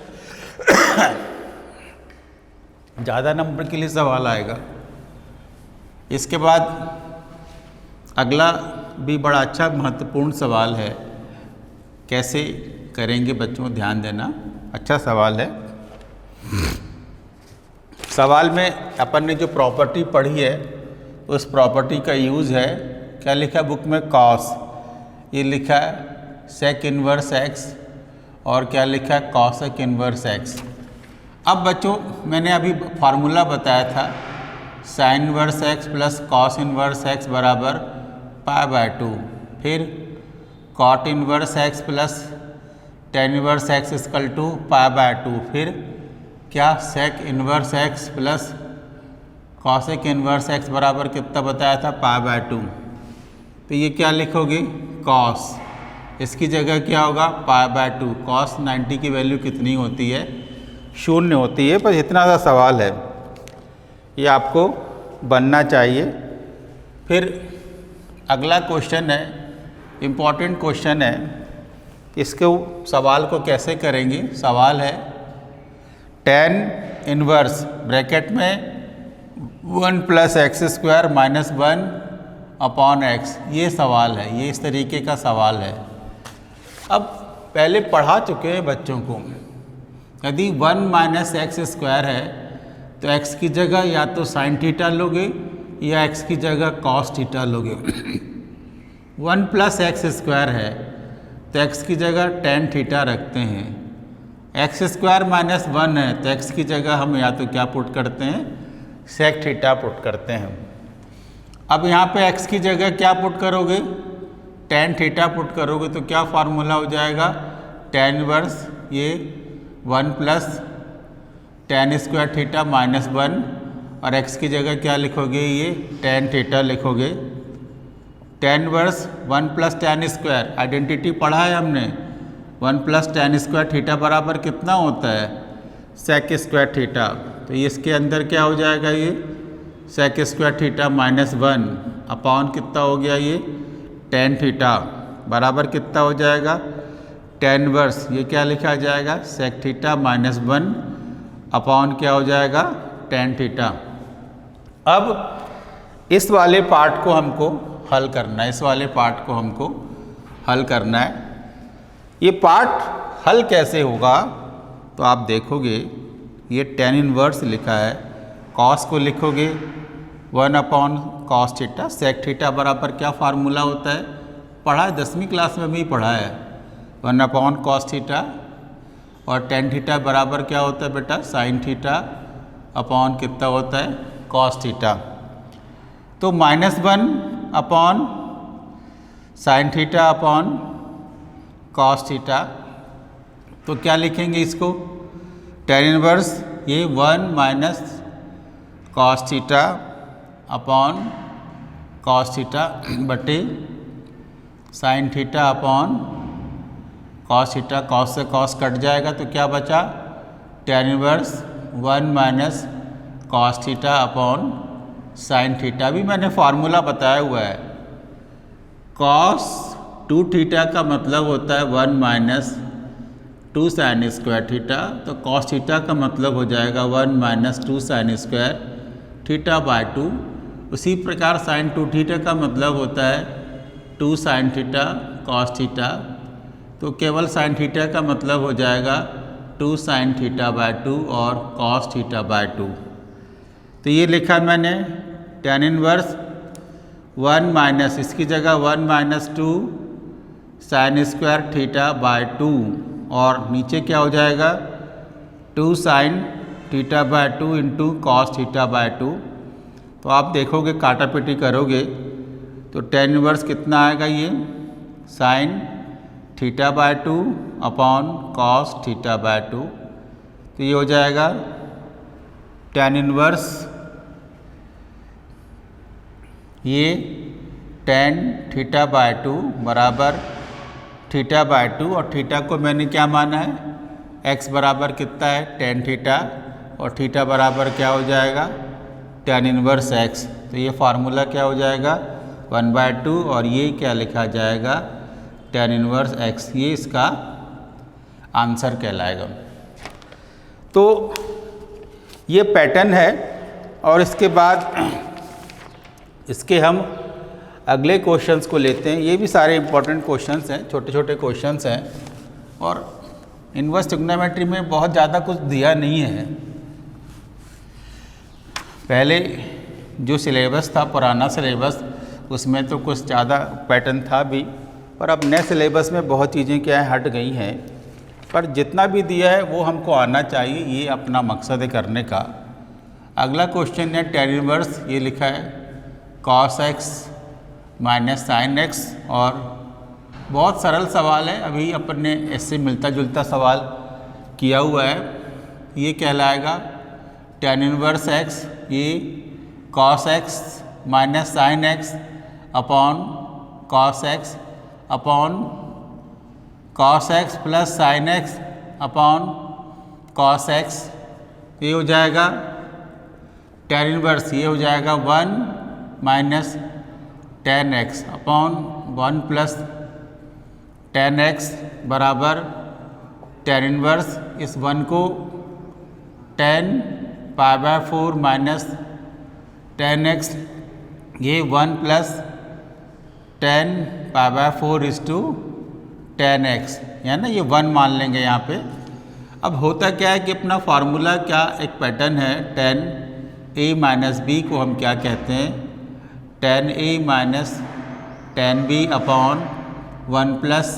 ज़्यादा नंबर के लिए सवाल आएगा। इसके बाद अगला भी बड़ा अच्छा महत्वपूर्ण सवाल है, कैसे करेंगे बच्चों, ध्यान देना, अच्छा सवाल है। सवाल में अपन ने जो प्रॉपर्टी पढ़ी है उस प्रॉपर्टी का यूज़ है, क्या लिखा है बुक में, कॉस, ये लिखा है सेक इनवर्स एक्स, और क्या लिखा है कॉसेक इनवर्स एक्स। अब बच्चों मैंने अभी फार्मूला बताया था sine inverse x plus cos inverse x बराबर पाई बाय 2, फिर cot inverse x plus tan inverse x equal to pi by 2, फिर क्या sec inverse x plus cosec inverse x बराबर कितना बताया था पाई बाय 2। तो ये क्या लिखोगे कॉस, इसकी जगह क्या होगा पाई बाय 2। कॉस 90 की वैल्यू कितनी होती है, 0 होती है, पर इतना सा सवाल है ये आपको बनना चाहिए। फिर अगला क्वेश्चन है, इम्पॉर्टेंट क्वेश्चन है, इसको सवाल को कैसे करेंगे। सवाल है tan इनवर्स ब्रैकेट में 1 plus x square minus 1 upon x, ये सवाल है, ये इस तरीके का सवाल है। अब पहले पढ़ा चुके हैं बच्चों को, यदि 1 माइनस एक्स स्क्वायर है तो x की जगह या तो साइन थीटा लोगे या x की जगह कॉस थीटा लोगे। 1 प्लस एक्स स्क्वायर है तो x की जगह टेन थीटा रखते हैं, एक्स स्क्वायर माइनस 1 है तो x की जगह हम या तो क्या पुट करते हैं सेक थीटा पुट करते हैं। अब यहाँ पे x की जगह क्या पुट करोगे टेन थीटा पुट करोगे तो क्या फार्मूला हो जाएगा टेन इनवर्स ये 1 plus ten square theta minus 1, और x की जगह क्या लिखोगे ये टेन थीटा लिखोगे। Ten inverse 1 plus ten square identity पढ़ा है हमने, 1 प्लस टेन स्क्वायर थीटा बराबर कितना होता है सेक स्क्वायर थीटा, तो ये इसके अंदर क्या हो जाएगा ये sec square theta minus 1 upon कितना हो गया ये टेन थीटा बराबर कितना हो जाएगा टेन इनवर्स, ये क्या लिखा जाएगा सेक थीटा माइनस 1 अपॉन क्या हो जाएगा टेन थीटा। अब इस वाले पार्ट को हमको हल करना है, इस वाले पार्ट को हमको हल करना है। ये पार्ट हल कैसे होगा तो आप देखोगे ये टेन इनवर्स लिखा है, कॉस को लिखोगे 1 upon cos theta, sec theta बराबर क्या फार्मूला होता है पढ़ा है 10वीं क्लास में भी पढ़ा है 1 अपॉन कॉस थीटा, और टेन थीटा बराबर क्या होता है बेटा साइन थीटा अपॉन कितना होता है कॉस थीटा। तो minus 1 upon sine theta upon cos theta, तो क्या लिखेंगे इसको टेन इनवर्स ये 1 minus cos theta upon cos theta बटे sine theta upon cos theta, cos से कॉस कट जाएगा तो क्या बचा tan inverse 1 minus cos theta upon sine theta. भी मैंने फार्मूला बताया हुआ है कॉस 2 थीटा का मतलब होता है 1 माइनस 2 साइन स्क्वायर थीटा, तो कॉस थीटा का मतलब हो जाएगा 1 minus 2 sign square theta by 2। उसी प्रकार साइन 2 थीटा का मतलब होता है 2 साइन थीटा कॉस थीटा, तो केवल साइन थीटा का मतलब हो जाएगा 2 साइन थीटा बाय 2 और कॉस थीटा बाय 2। तो ये लिखा मैंने tan इनवर्स 1 माइनस, इसकी जगह 1 minus 2 sign square theta by 2, और नीचे क्या हो जाएगा 2 sine theta by 2 into cos theta by 2। तो आप देखोगे काटा पीटी करोगे तो tan इनवर्स कितना आएगा, ये sine theta by 2 upon cos theta by 2। तो ये हो जाएगा tan इनवर्स, ये tan थीटा बाय 2 बराबर थीटा बाय 2, और थीटा को मैंने क्या माना है, x बराबर कितना है tan थीटा, और थीटा बराबर क्या हो जाएगा tan इनवर्स x। तो ये फार्मूला क्या हो जाएगा 1/2, और ये क्या लिखा जाएगा tan इनवर्स x, ये इसका आंसर कहलाएगा। तो ये पैटर्न है, और इसके बाद इसके हम अगले क्वेश्चंस को लेते हैं। ये भी सारे इंपॉर्टेंट क्वेश्चंस हैं, छोटे छोटे क्वेश्चंस हैं, और इनवर्स ट्रिग्नोमेट्री में बहुत ज़्यादा कुछ दिया नहीं है। पहले जो सिलेबस था, पुराना सिलेबस, उसमें तो कुछ ज़्यादा पैटर्न था भी, पर अब नए सिलेबस में बहुत चीज़ें क्या है हट गई हैं। पर जितना भी दिया है वो हमको आना चाहिए, ये अपना मकसद है करने का। अगला क्वेश्चन है tan इनवर्स, ये लिखा है cos x minus sine x, और बहुत सरल सवाल है, अभी अपन ने इससे मिलता जुलता सवाल किया हुआ है। ये कहलाएगा tan इनवर्स x, ये cos x minus sine x upon cos x upon cos x plus sine x upon cos x। ये हो जाएगा tan इनवर्स, ये हो जाएगा 1 minus tan x upon 1 plus tan x बराबर tan इनवर्स, इस 1 को tan pi by 4 minus tan x, ये 1 plus tan pi by 4 is to tan x, है ना, ये 1 मान लेंगे यहाँ पे। अब होता क्या है कि अपना फार्मूला क्या एक पैटर्न है, tan a माइनस बी को हम क्या कहते हैं, tan a minus tan b upon 1 plus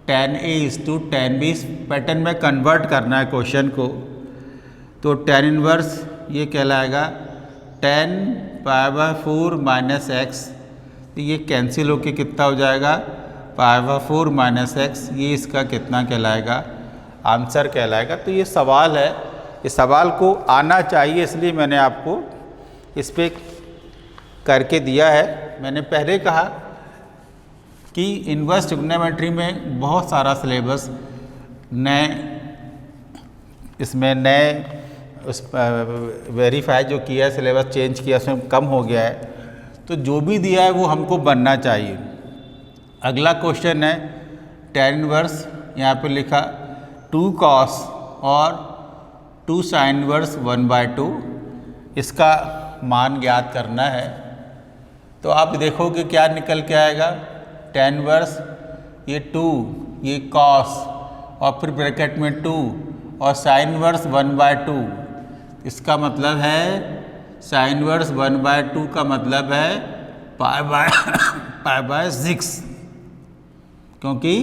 tan a is to tan b। Pattern में कन्वर्ट करना है क्वेश्चन को, तो tan इनवर्स ये कहलाएगा tan pi by 4 minus x, तो ये कैंसिल होके कितना हो जाएगा पाई बाय 4 माइनस x, ये इसका कितना कहलाएगा आंसर कहलाएगा। तो ये सवाल है, इस सवाल को आना चाहिए, इसलिए मैंने आपको इस पर करके दिया है। मैंने पहले कहा कि इनवर्स ट्रिग्नोमेट्री में बहुत सारा सिलेबस नए, इसमें नए उस वेरीफाई जो किया है, सिलेबस चेंज किया, उसमें कम हो गया है, तो जो भी दिया है वो हमको बनना चाहिए। अगला क्वेश्चन है tan इनवर्स, यहाँ पे लिखा 2 cos और 2 साइन इनवर्स 1/2, इसका मान ज्ञात करना है। तो आप देखोगे क्या निकल के आएगा, tan इनवर्स ये 2, ये cos और फिर ब्रैकेट में 2 और साइन इनवर्स 1/2, इसका मतलब है साइन इनवर्स 1/2 का मतलब है पाई बाय 6, क्योंकि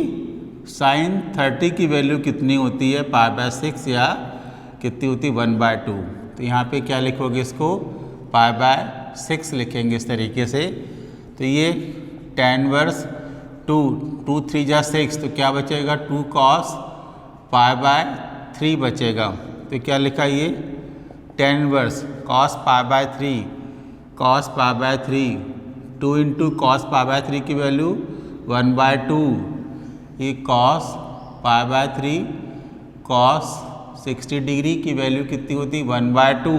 साइन 30 की वैल्यू कितनी होती है पाई बाय 6, या कितनी होती है 1/2। तो यहाँ पे क्या लिखोगे, इसको पाई बाय 6 लिखेंगे इस तरीके से। तो ये tan इनवर्स 2 3 जा 6, तो क्या बचेगा 2 cos पाई बाय 3 बचेगा। तो क्या लिखा, ये tan inverse cos pi by 3, cos pi by 3, 2 into cos pi by 3 की वैल्यू 1/2, ये cos pi by 3 cos 60 degree की वैल्यू कितनी होती 1/2,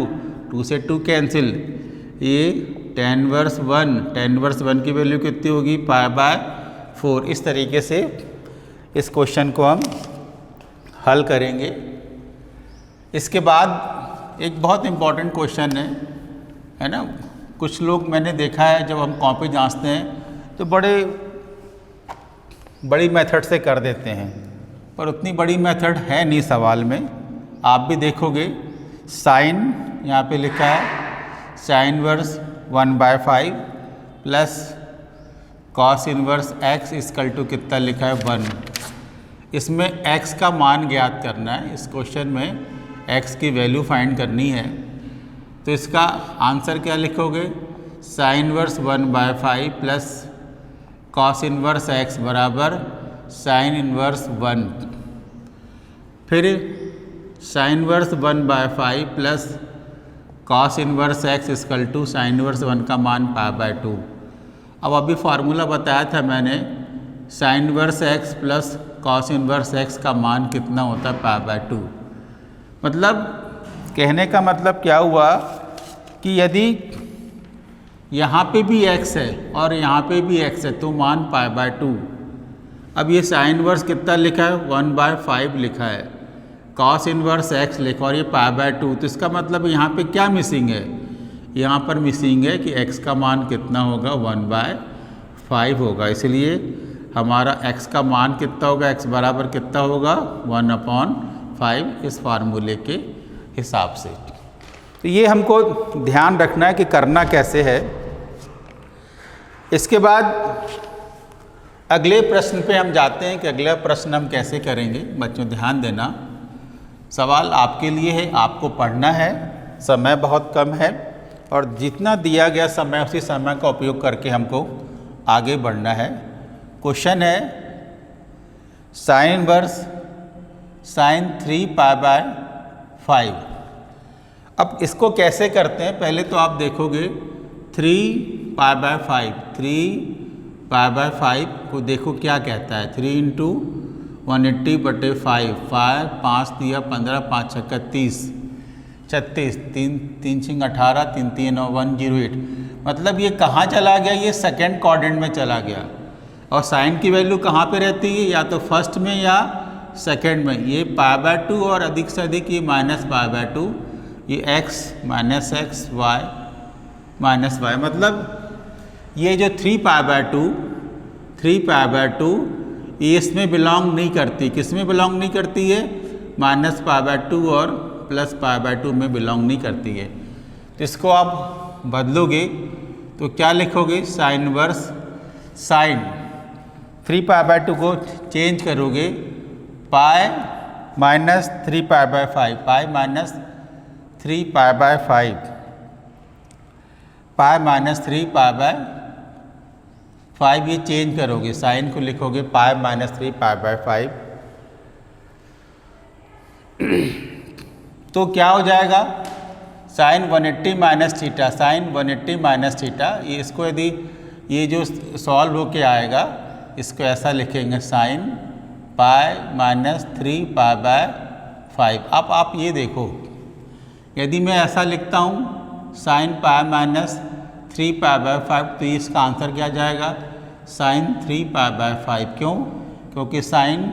2 से 2 कैंसिल, ये tan इनवर्स 1 की वैल्यू कितनी होगी, π/4। इस तरीके से इस क्वेश्चन को हम हल करेंगे। इसके बाद एक बहुत इम्पॉर्टेंट क्वेश्चन है ना। कुछ लोग मैंने देखा है जब हम कॉपी जांचते हैं तो बड़ी मेथड से कर देते हैं, पर उतनी बड़ी मेथड है नहीं सवाल में। आप भी देखोगे साइन यहाँ पे लिखा है sine inverse 1/5 plus cos inverse x equal to कितना लिखा है 1। इसमें x का मान ज्ञात करना है। इस क्वेश्चन में x की वैल्यू फाइंड करनी है। तो इसका आंसर क्या लिखोगे, sine inverse 1/5 plus cos inverse x बराबर साइन इनवर्स 1। फिर sine inverse 1/5 plus cos inverse x equal to sine inverse 1 का मान π/2। अब अभी फार्मूला बताया था मैंने, sign inverse x plus cos inverse x का मान कितना होता है, π/2। मतलब कहने का मतलब क्या हुआ कि यदि यहाँ पे भी x है और यहाँ पे भी x है तो मान π/2। अब ये साइन इनवर्स कितना लिखा है, 1/5 लिखा है, कॉस इनवर्स x लिखा और ये π/2। तो इसका मतलब यहाँ पे क्या मिसिंग है, यहाँ पर मिसिंग है कि x का मान कितना होगा, 1/5 होगा। इसलिए हमारा x का मान कितना होगा, x बराबर कितना होगा, 1/5 इस फार्मूले के हिसाब से। तो ये हमको ध्यान रखना है कि करना कैसे है। इसके बाद अगले प्रश्न पे हम जाते हैं कि अगला प्रश्न हम कैसे करेंगे। बच्चों ध्यान देना, सवाल आपके लिए है, आपको पढ़ना है, समय बहुत कम है और जितना दिया गया समय उसी समय का उपयोग करके हमको आगे बढ़ना है। क्वेश्चन है साइन इनवर्स साइन 3π/5। अब इसको कैसे करते हैं, पहले तो आप देखोगे 3π/5 को देखो क्या कहता है, 3 × 180/5, 5 दिया 15, 5 छक्का 30, 36, 3 6 18, 3 3 9 108। मतलब ये कहाँ चला गया, ये सेकेंड क्वाड्रेंट में चला गया। और साइन की वैल्यू कहाँ पे रहती है, या तो फर्स्ट में या सेकेंड में। ये π/2 और अधिक से अधिक ये -π/2, ये x minus x y minus y। मतलब ये जो 3π/2 ये इसमें बिलोंग नहीं करती। किस में बिलोंग नहीं करती है, -π/2 और +π/2 में बिलोंग नहीं करती है। तो इसको आप बदलोगे तो क्या लिखोगे, साइन इनवर्स साइन 3π/2 को चेंज करोगे pi minus 3π/5, pi minus 3π/5, pi minus 3π/5 ये चेंज करोगे, साइन को लिखोगे पाई माइनस 3π/5। तो क्या हो जाएगा, sine 180 minus theta, sine 180 minus theta. ये इसको यदि ये जो सॉल्व होके आएगा इसको ऐसा लिखेंगे, साइन पाई माइनस 3π/5। अब आप ये देखो, यदि मैं ऐसा लिखता हूँ साइन पाई माइनस 3π/5 तो इसका आंसर क्या जाएगा, साइन 3π/5। क्यों, क्योंकि साइन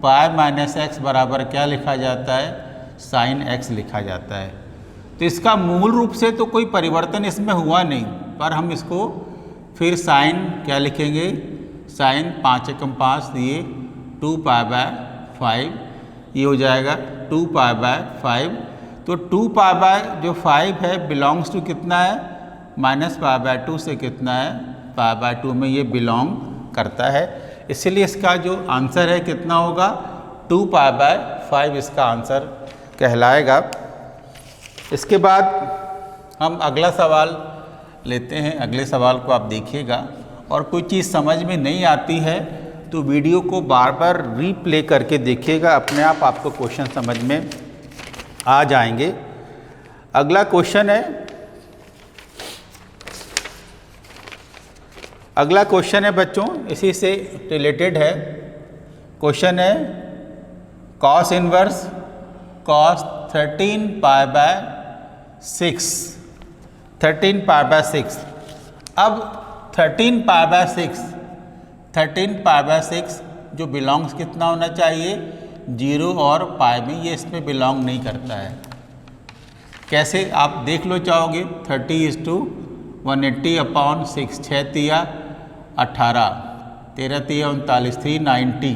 पाई माइनस x बराबर क्या लिखा जाता है, साइन x लिखा जाता है। तो इसका मूल रूप से तो कोई परिवर्तन इसमें हुआ नहीं, पर हम इसको फिर साइन क्या लिखेंगे, साइन 5 × 5 दिए 2π/5, ये हो जाएगा 2π/5। तो 2π/5 है बिलोंग्स टू कितना है, -π/2 से कितना है, π/2 में ये बिलोंग करता है। इसलिए इसका जो आंसर है कितना होगा, 2π/5 इसका आंसर कहलाएगा। इसके बाद हम अगला सवाल लेते हैं। अगले सवाल को आप देखिएगा, और कोई चीज़ समझ में नहीं आती है तो वीडियो को बार बार रीप्ले करके देखिएगा, अपने आप आपको क्वेश्चन समझ में आ जाएंगे। अगला क्वेश्चन है बच्चों, इसी से रिलेटेड है। क्वेश्चन है कॉस इनवर्स कॉस 13π/6, अब 13π/6 जो बिलोंग्स कितना होना चाहिए, 0 और पाई में, ये इसमें बिलोंग नहीं करता है। कैसे आप देख लो चाहोगे, 30:180/6, 6 तिया 18, 13 तिया 39, 390,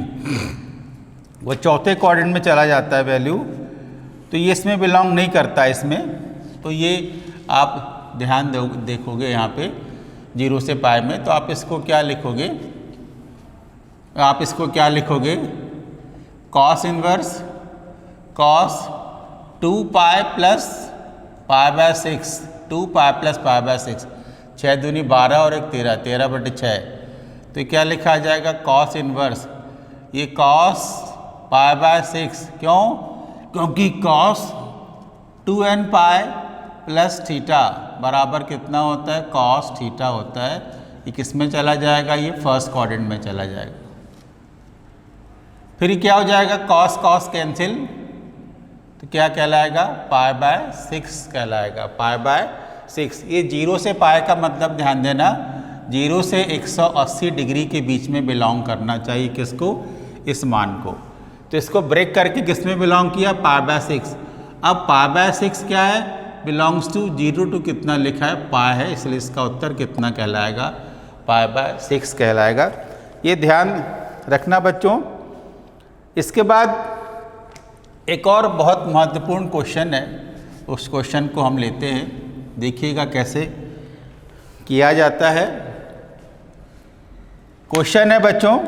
वो चौथे क्वाड्रेंट में चला जाता है वैल्यू, तो ये इसमें बिलोंग नहीं करता है इसमें। तो ये आप ध्यान देखोगे यहाँ पे 0 से पाई में, तो आप इसको क्या लिखोगे, कॉस इनवर्स कॉस 2π + π/6, 2π + π/6, 6 दूनी 12 और 1 13, 13/6, तो क्या लिखा जाएगा, कॉस इनवर्स ये कॉस π/6, क्यों, क्योंकि कॉस 2nπ + थीटा बराबर कितना होता है, कॉस थीटा होता है। ये किस में चला जाएगा, ये फर्स्ट क्वाड्रेंट में चला जाएगा। फिर क्या हो जाएगा, कॉस कॉस कैंसिल, तो क्या कहलाएगा, π/6 कहलाएगा, π/6। ये 0 से पाई का मतलब ध्यान देना, 0 से 180 डिग्री के बीच में बिलोंग करना चाहिए, किसको, इस मान को। तो इसको ब्रेक करके किस में बिलोंग किया, π/6। अब π/6 क्या है, बिलोंग्स टू 0 to कितना लिखा है, पाई है, इसलिए इसका उत्तर कितना कहलाएगा, π/6 कहलाएगा। ये ध्यान रखना बच्चों। इसके बाद एक और बहुत महत्वपूर्ण क्वेश्चन है, उस क्वेश्चन को हम लेते हैं, देखिएगा कैसे किया जाता है। क्वेश्चन है बच्चों,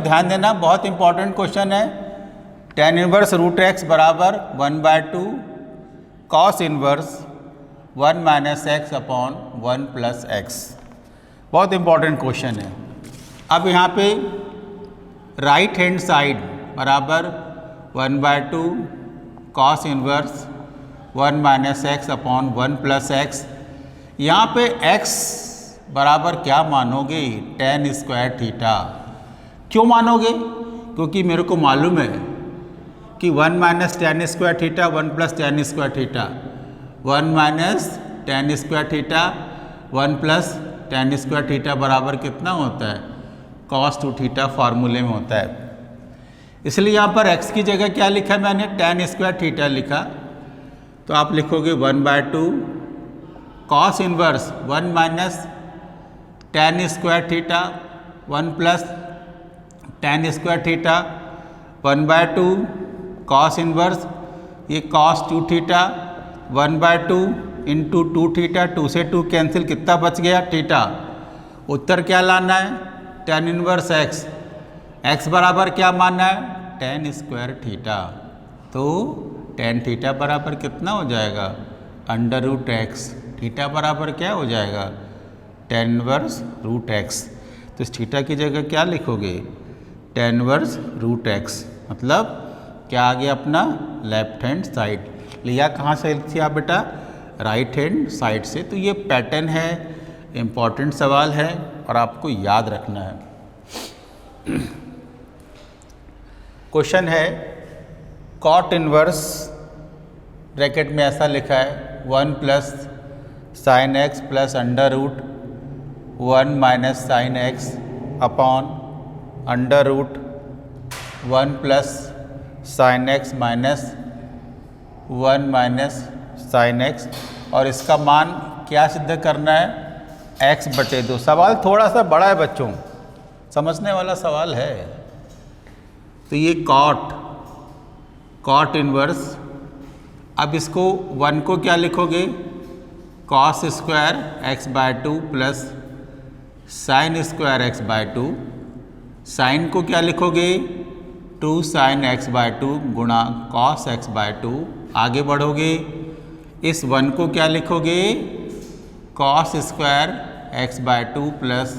ध्यान देना, बहुत इंपॉर्टेंट क्वेश्चन है। tan इनवर्स √x बराबर 1/2 cos इनवर्स 1 - x/1 + x, बहुत इंपॉर्टेंट क्वेश्चन है। अब यहाँ पे राइट हैंड साइड बराबर 1/2 cos इनवर्स 1 - x/1 + x, यहाँ पे x बराबर क्या मानोगे, tan स्क्वायर थीटा। क्यों मानोगे, क्योंकि मेरे को मालूम है कि 1 - tan square theta 1 + tan square theta, 1 - tan square theta 1 + tan square theta बराबर कितना होता है, cos 2 थीटा फार्मूले में होता है। इसलिए यहाँ पर x की जगह क्या लिखा मैंने, tan स्क्वायर थीटा लिखा, तो आप लिखोगे 1/2 cos inverse 1 - tan square theta 1 + tan square theta 1/2 cos inverse ये cos 2 थीटा 1/2 × 2 थीटा, 2 से 2 कैंसिल, कितना बच गया, थीटा। उत्तर क्या लाना है, tan इनवर्स x बराबर क्या मानना है, tan स्क्वायर थीटा। तो tan थीटा बराबर कितना हो जाएगा, √x, थीटा बराबर क्या हो जाएगा, tan इनवर्स √x। तो इस थीटा की जगह क्या लिखोगे, tan इनवर्स √x, मतलब क्या आ गया अपना लेफ्ट हैंड साइड। लिया कहाँ से थी बेटा, राइट हैंड साइड से। तो ये पैटर्न है, इम्पॉर्टेंट सवाल है और आपको याद रखना है। क्वेश्चन है, cot इनवर्स ब्रैकेट में ऐसा लिखा है 1 + sin x + √1 - sin x / √1 + sin x - 1 - sin x, और इसका मान क्या सिद्ध करना है, x/2। सवाल थोड़ा सा बड़ा है बच्चों, समझने वाला सवाल है। तो ये cot इनवर्स, अब इसको 1 को क्या लिखोगे, cos square x/2 + sin square x/2, sine को क्या लिखोगे, 2 sin x/2 गुणा cos x/2। आगे बढ़ोगे, इस 1 को क्या लिखोगे, cos square x/2 +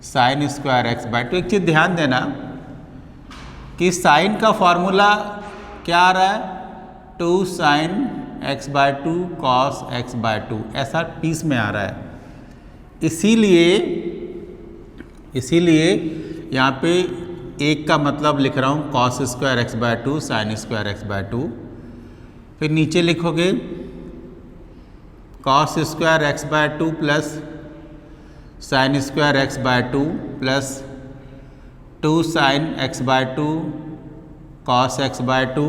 sin square x/2। एक चीज़ ध्यान देना कि साइन का फॉर्मूला क्या आ रहा है, 2 sin x/2 cos x/2, ऐसा पीस में आ रहा है। इसीलिए यहाँ पे एक का मतलब लिख रहा हूँ cos square x/2 sin square x/2, फिर नीचे लिखोगे cos square x by two plus sine square x by two plus 2 sine x by to cos x by two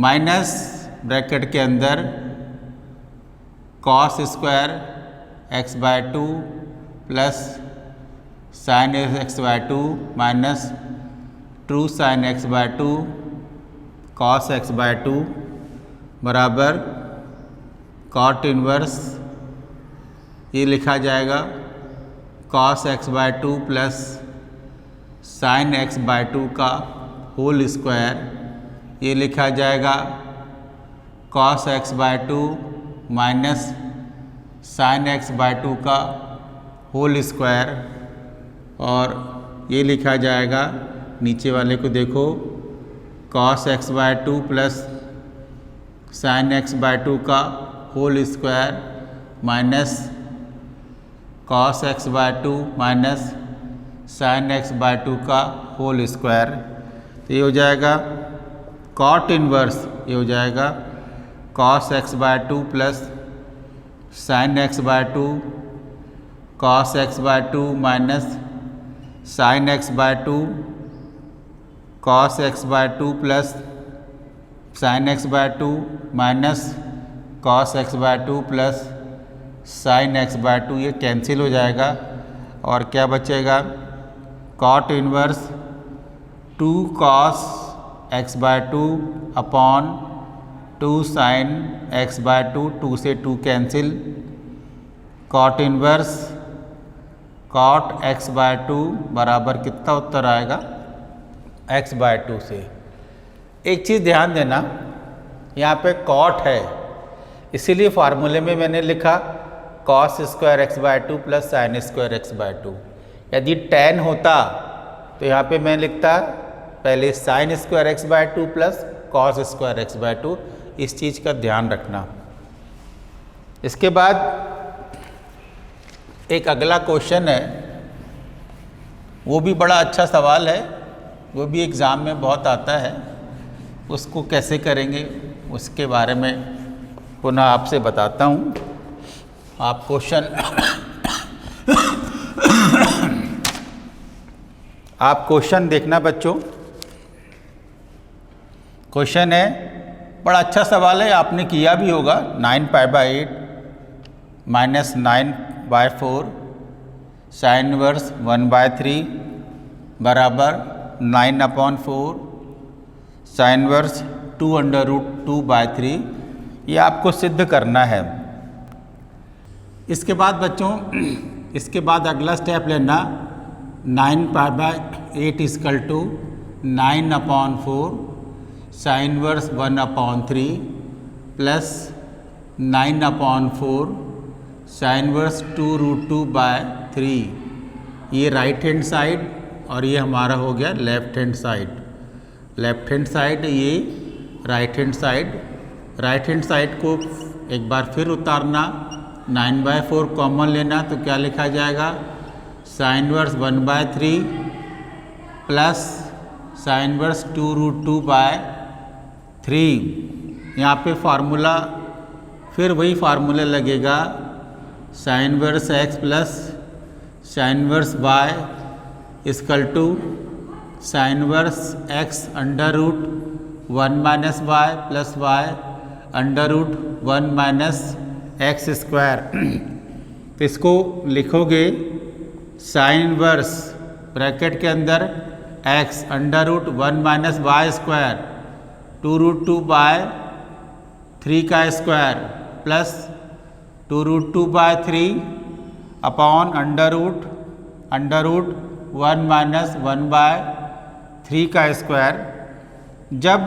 minus bracket के अंदर cos square x by two plus sine x by two minus 2 sine x by to cos x by to बराबर cot inverse ये लिखा जाएगा cos x by two plus sine x by two का whole square ये लिखा जाएगा cos x by two minus sine x by two का whole square और ये लिखा जाएगा नीचे वाले को देखो cos x by two plus sine x by two का whole square minus cos x by two minus sine x by two का होल स्क्वायर। तो ये हो जाएगा कॉट इनवर्स ये हो जाएगा cos x by two plus sine x by two cos x by two minus sine x by two cos x by two plus sine x by two minus cos x by two plus sine x by two ये cancel हो जाएगा और क्या बचेगा cot inverse 2 cos x by two upon 2 sine x by two 2 से 2 cancel cot inverse cot x by to बराबर कितना उत्तर आएगा एक्स बाय टू से। एक चीज़ ध्यान देना यहाँ पे कॉट है इसीलिए फार्मूले में मैंने लिखा cos square x by two plus sine square x by to. यदि tan होता तो यहाँ पे मैं लिखता पहले sign square x by two plus cos square x by to. इस चीज़ का ध्यान रखना। इसके बाद एक अगला क्वेश्चन है वो भी बड़ा अच्छा सवाल है वो भी एग्ज़ाम में बहुत आता है उसको कैसे करेंगे उसके बारे में पुनः आपसे बताता हूँ। आप क्वेश्चन देखना बच्चों। क्वेश्चन है बड़ा अच्छा सवाल है आपने किया भी होगा 9π/8 माइनस 9/4 साइन इनवर्स 1/3 बराबर 9/4 साइन इनवर्स 2√2/3 ये आपको सिद्ध करना है। इसके बाद बच्चों इसके बाद अगला स्टेप लेना 9π/8 इक्वल टू 9/4 साइन इनवर्स 1/3 प्लस 9/4 साइन इनवर्स 2√2/3 ये राइट हैंड साइड और ये हमारा हो गया left hand side. Left hand side ये right hand side. Right hand side को एक बार फिर उतारना 9/4 कॉमन लेना तो क्या लिखा जाएगा sine inverse 1/3 plus sine inverse 2√2/3। यहाँ पे फार्मूला फिर वही फार्मूला लगेगा sine inverse x plus sine inverse y equal to sine inverse x √1 minus y plus y √1 minus x square. तो इसको लिखोगे साइन इनवर्स ब्रैकेट के अंदर x √1 माइनस वाई स्क्वायर 2√2/3 का स्क्वायर प्लस 2√2/3 अपॉन √1 माइनस 1/3 का square. जब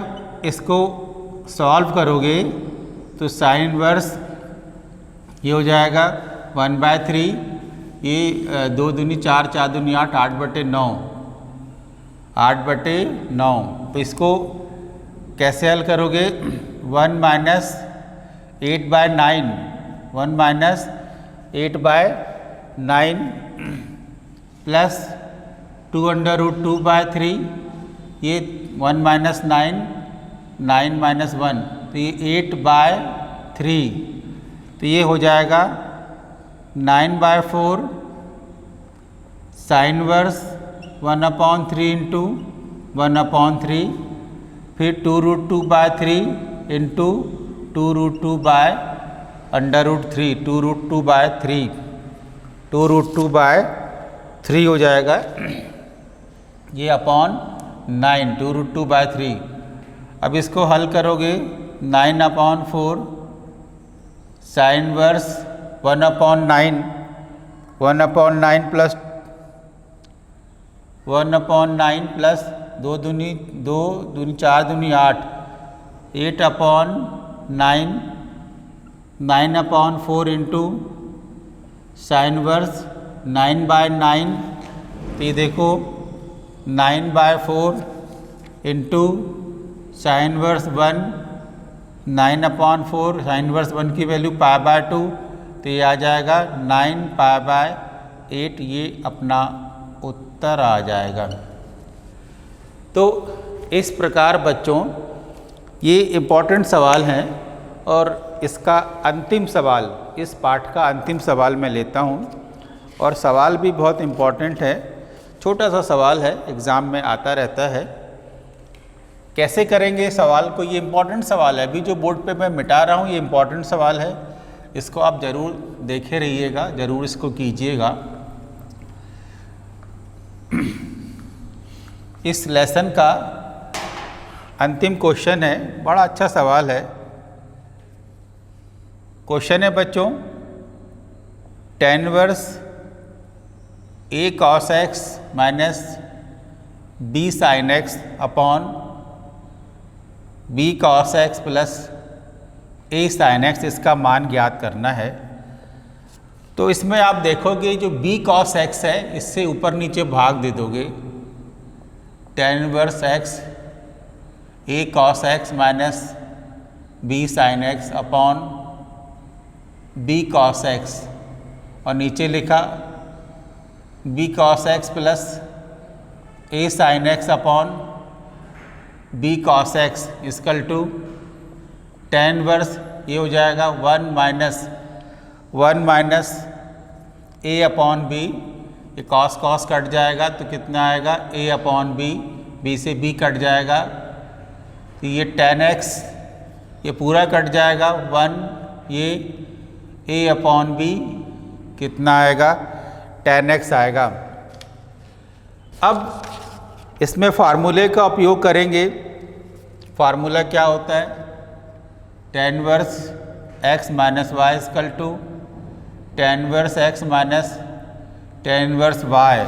इसको solve करोगे तो साइन इनवर्स ये हो जाएगा 1/3 ये 2 दूनी 4 4 दूनी 8 8/9 8/9। तो इसको कैसे हल करोगे 1 माइनस 8/9 1 माइनस 8/9 प्लस 2√2/3 ये 1 माइनस 9 9 माइनस 1 तो ये 8/3, तो ये हो जाएगा 9/4 साइन वर्स 1/3 इंटू 1/3, फिर 2√2/3 इंटू 2√2/√3, 2√2/3, 2√2/3 हो जाएगा ये अपॉन 9, 2√2/3। अब इसको हल करोगे 9/4 साइन वर्स 1/9, 1/9 प्लस 1/9 प्लस 2 दूनी 4 दूनी 8, 8/9, 9/4 इंटू साइन वर्स 9/9, तो ये देखो 9/4 into sine inverse 1, 9/4 sine inverse 1 की वैल्यू π/2, तो ये आ जाएगा 9π/8, ये अपना उत्तर आ जाएगा। तो इस प्रकार बच्चों ये इम्पॉर्टेंट सवाल हैं और इसका अंतिम सवाल, इस पाठ का अंतिम सवाल मैं लेता हूँ और सवाल भी बहुत इम्पॉर्टेंट है, छोटा सा सवाल है, एग्ज़ाम में आता रहता है। कैसे करेंगे सवाल को, ये इम्पॉर्टेंट सवाल है, अभी जो बोर्ड पे मैं मिटा रहा हूँ ये इम्पॉर्टेंट सवाल है, इसको आप ज़रूर देखे रहिएगा, ज़रूर इसको कीजिएगा। इस लेसन का अंतिम क्वेश्चन है, बड़ा अच्छा सवाल है। क्वेश्चन है बच्चों, tan inverse a cos x minus b sin x upon b cos x plus a sin x, इसका मान ज्ञात करना है। तो इसमें आप देखोगे जो b cos x है इससे ऊपर नीचे भाग दे दोगे, tan inverse x a cos x minus b sin x upon b cos x, और नीचे लिखा b cos x plus a sin x upon b cos x equal to tan inverse, ये हो जाएगा 1 माइनस a अपॉन b, ये cos cos cut जाएगा तो कितना आएगा a अपॉन b, b से b कट जाएगा तो ये tan x, ये पूरा कट जाएगा 1, ये a अपॉन b कितना आएगा tan x आएगा। अब इसमें फार्मूले का उपयोग करेंगे। फार्मूला क्या होता है, tan inverse x minus y equal to tan inverse x minus tan inverse y।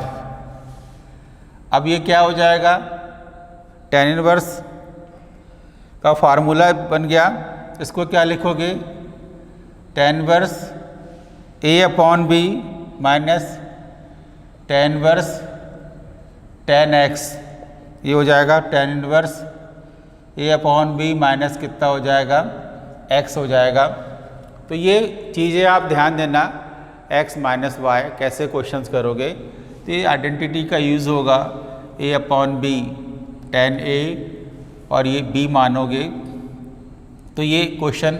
अब ये क्या हो जाएगा, tan इनवर्स का फार्मूला बन गया, इसको क्या लिखोगे, tan inverse a upon b minus tan inverse tan x, ये हो जाएगा tan inverse a upon b minus कितना हो जाएगा x हो जाएगा। तो ये चीज़ें आप ध्यान देना, x माइनस y कैसे क्वेश्चंस करोगे, तो ये आइडेंटिटी का यूज़ होगा, a upon b tan a और ये b मानोगे तो ये क्वेश्चन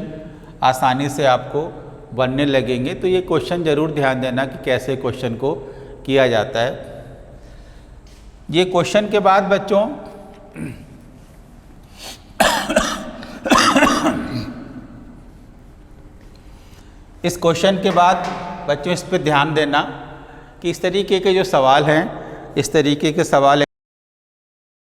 आसानी से आपको बनने लगेंगे। तो ये क्वेश्चन ज़रूर ध्यान देना कि कैसे क्वेश्चन को किया जाता है। ये क्वेश्चन के बाद बच्चों इस क्वेश्चन के बाद बच्चों इस पर ध्यान देना कि इस तरीके के जो सवाल हैं, इस तरीके के सवाल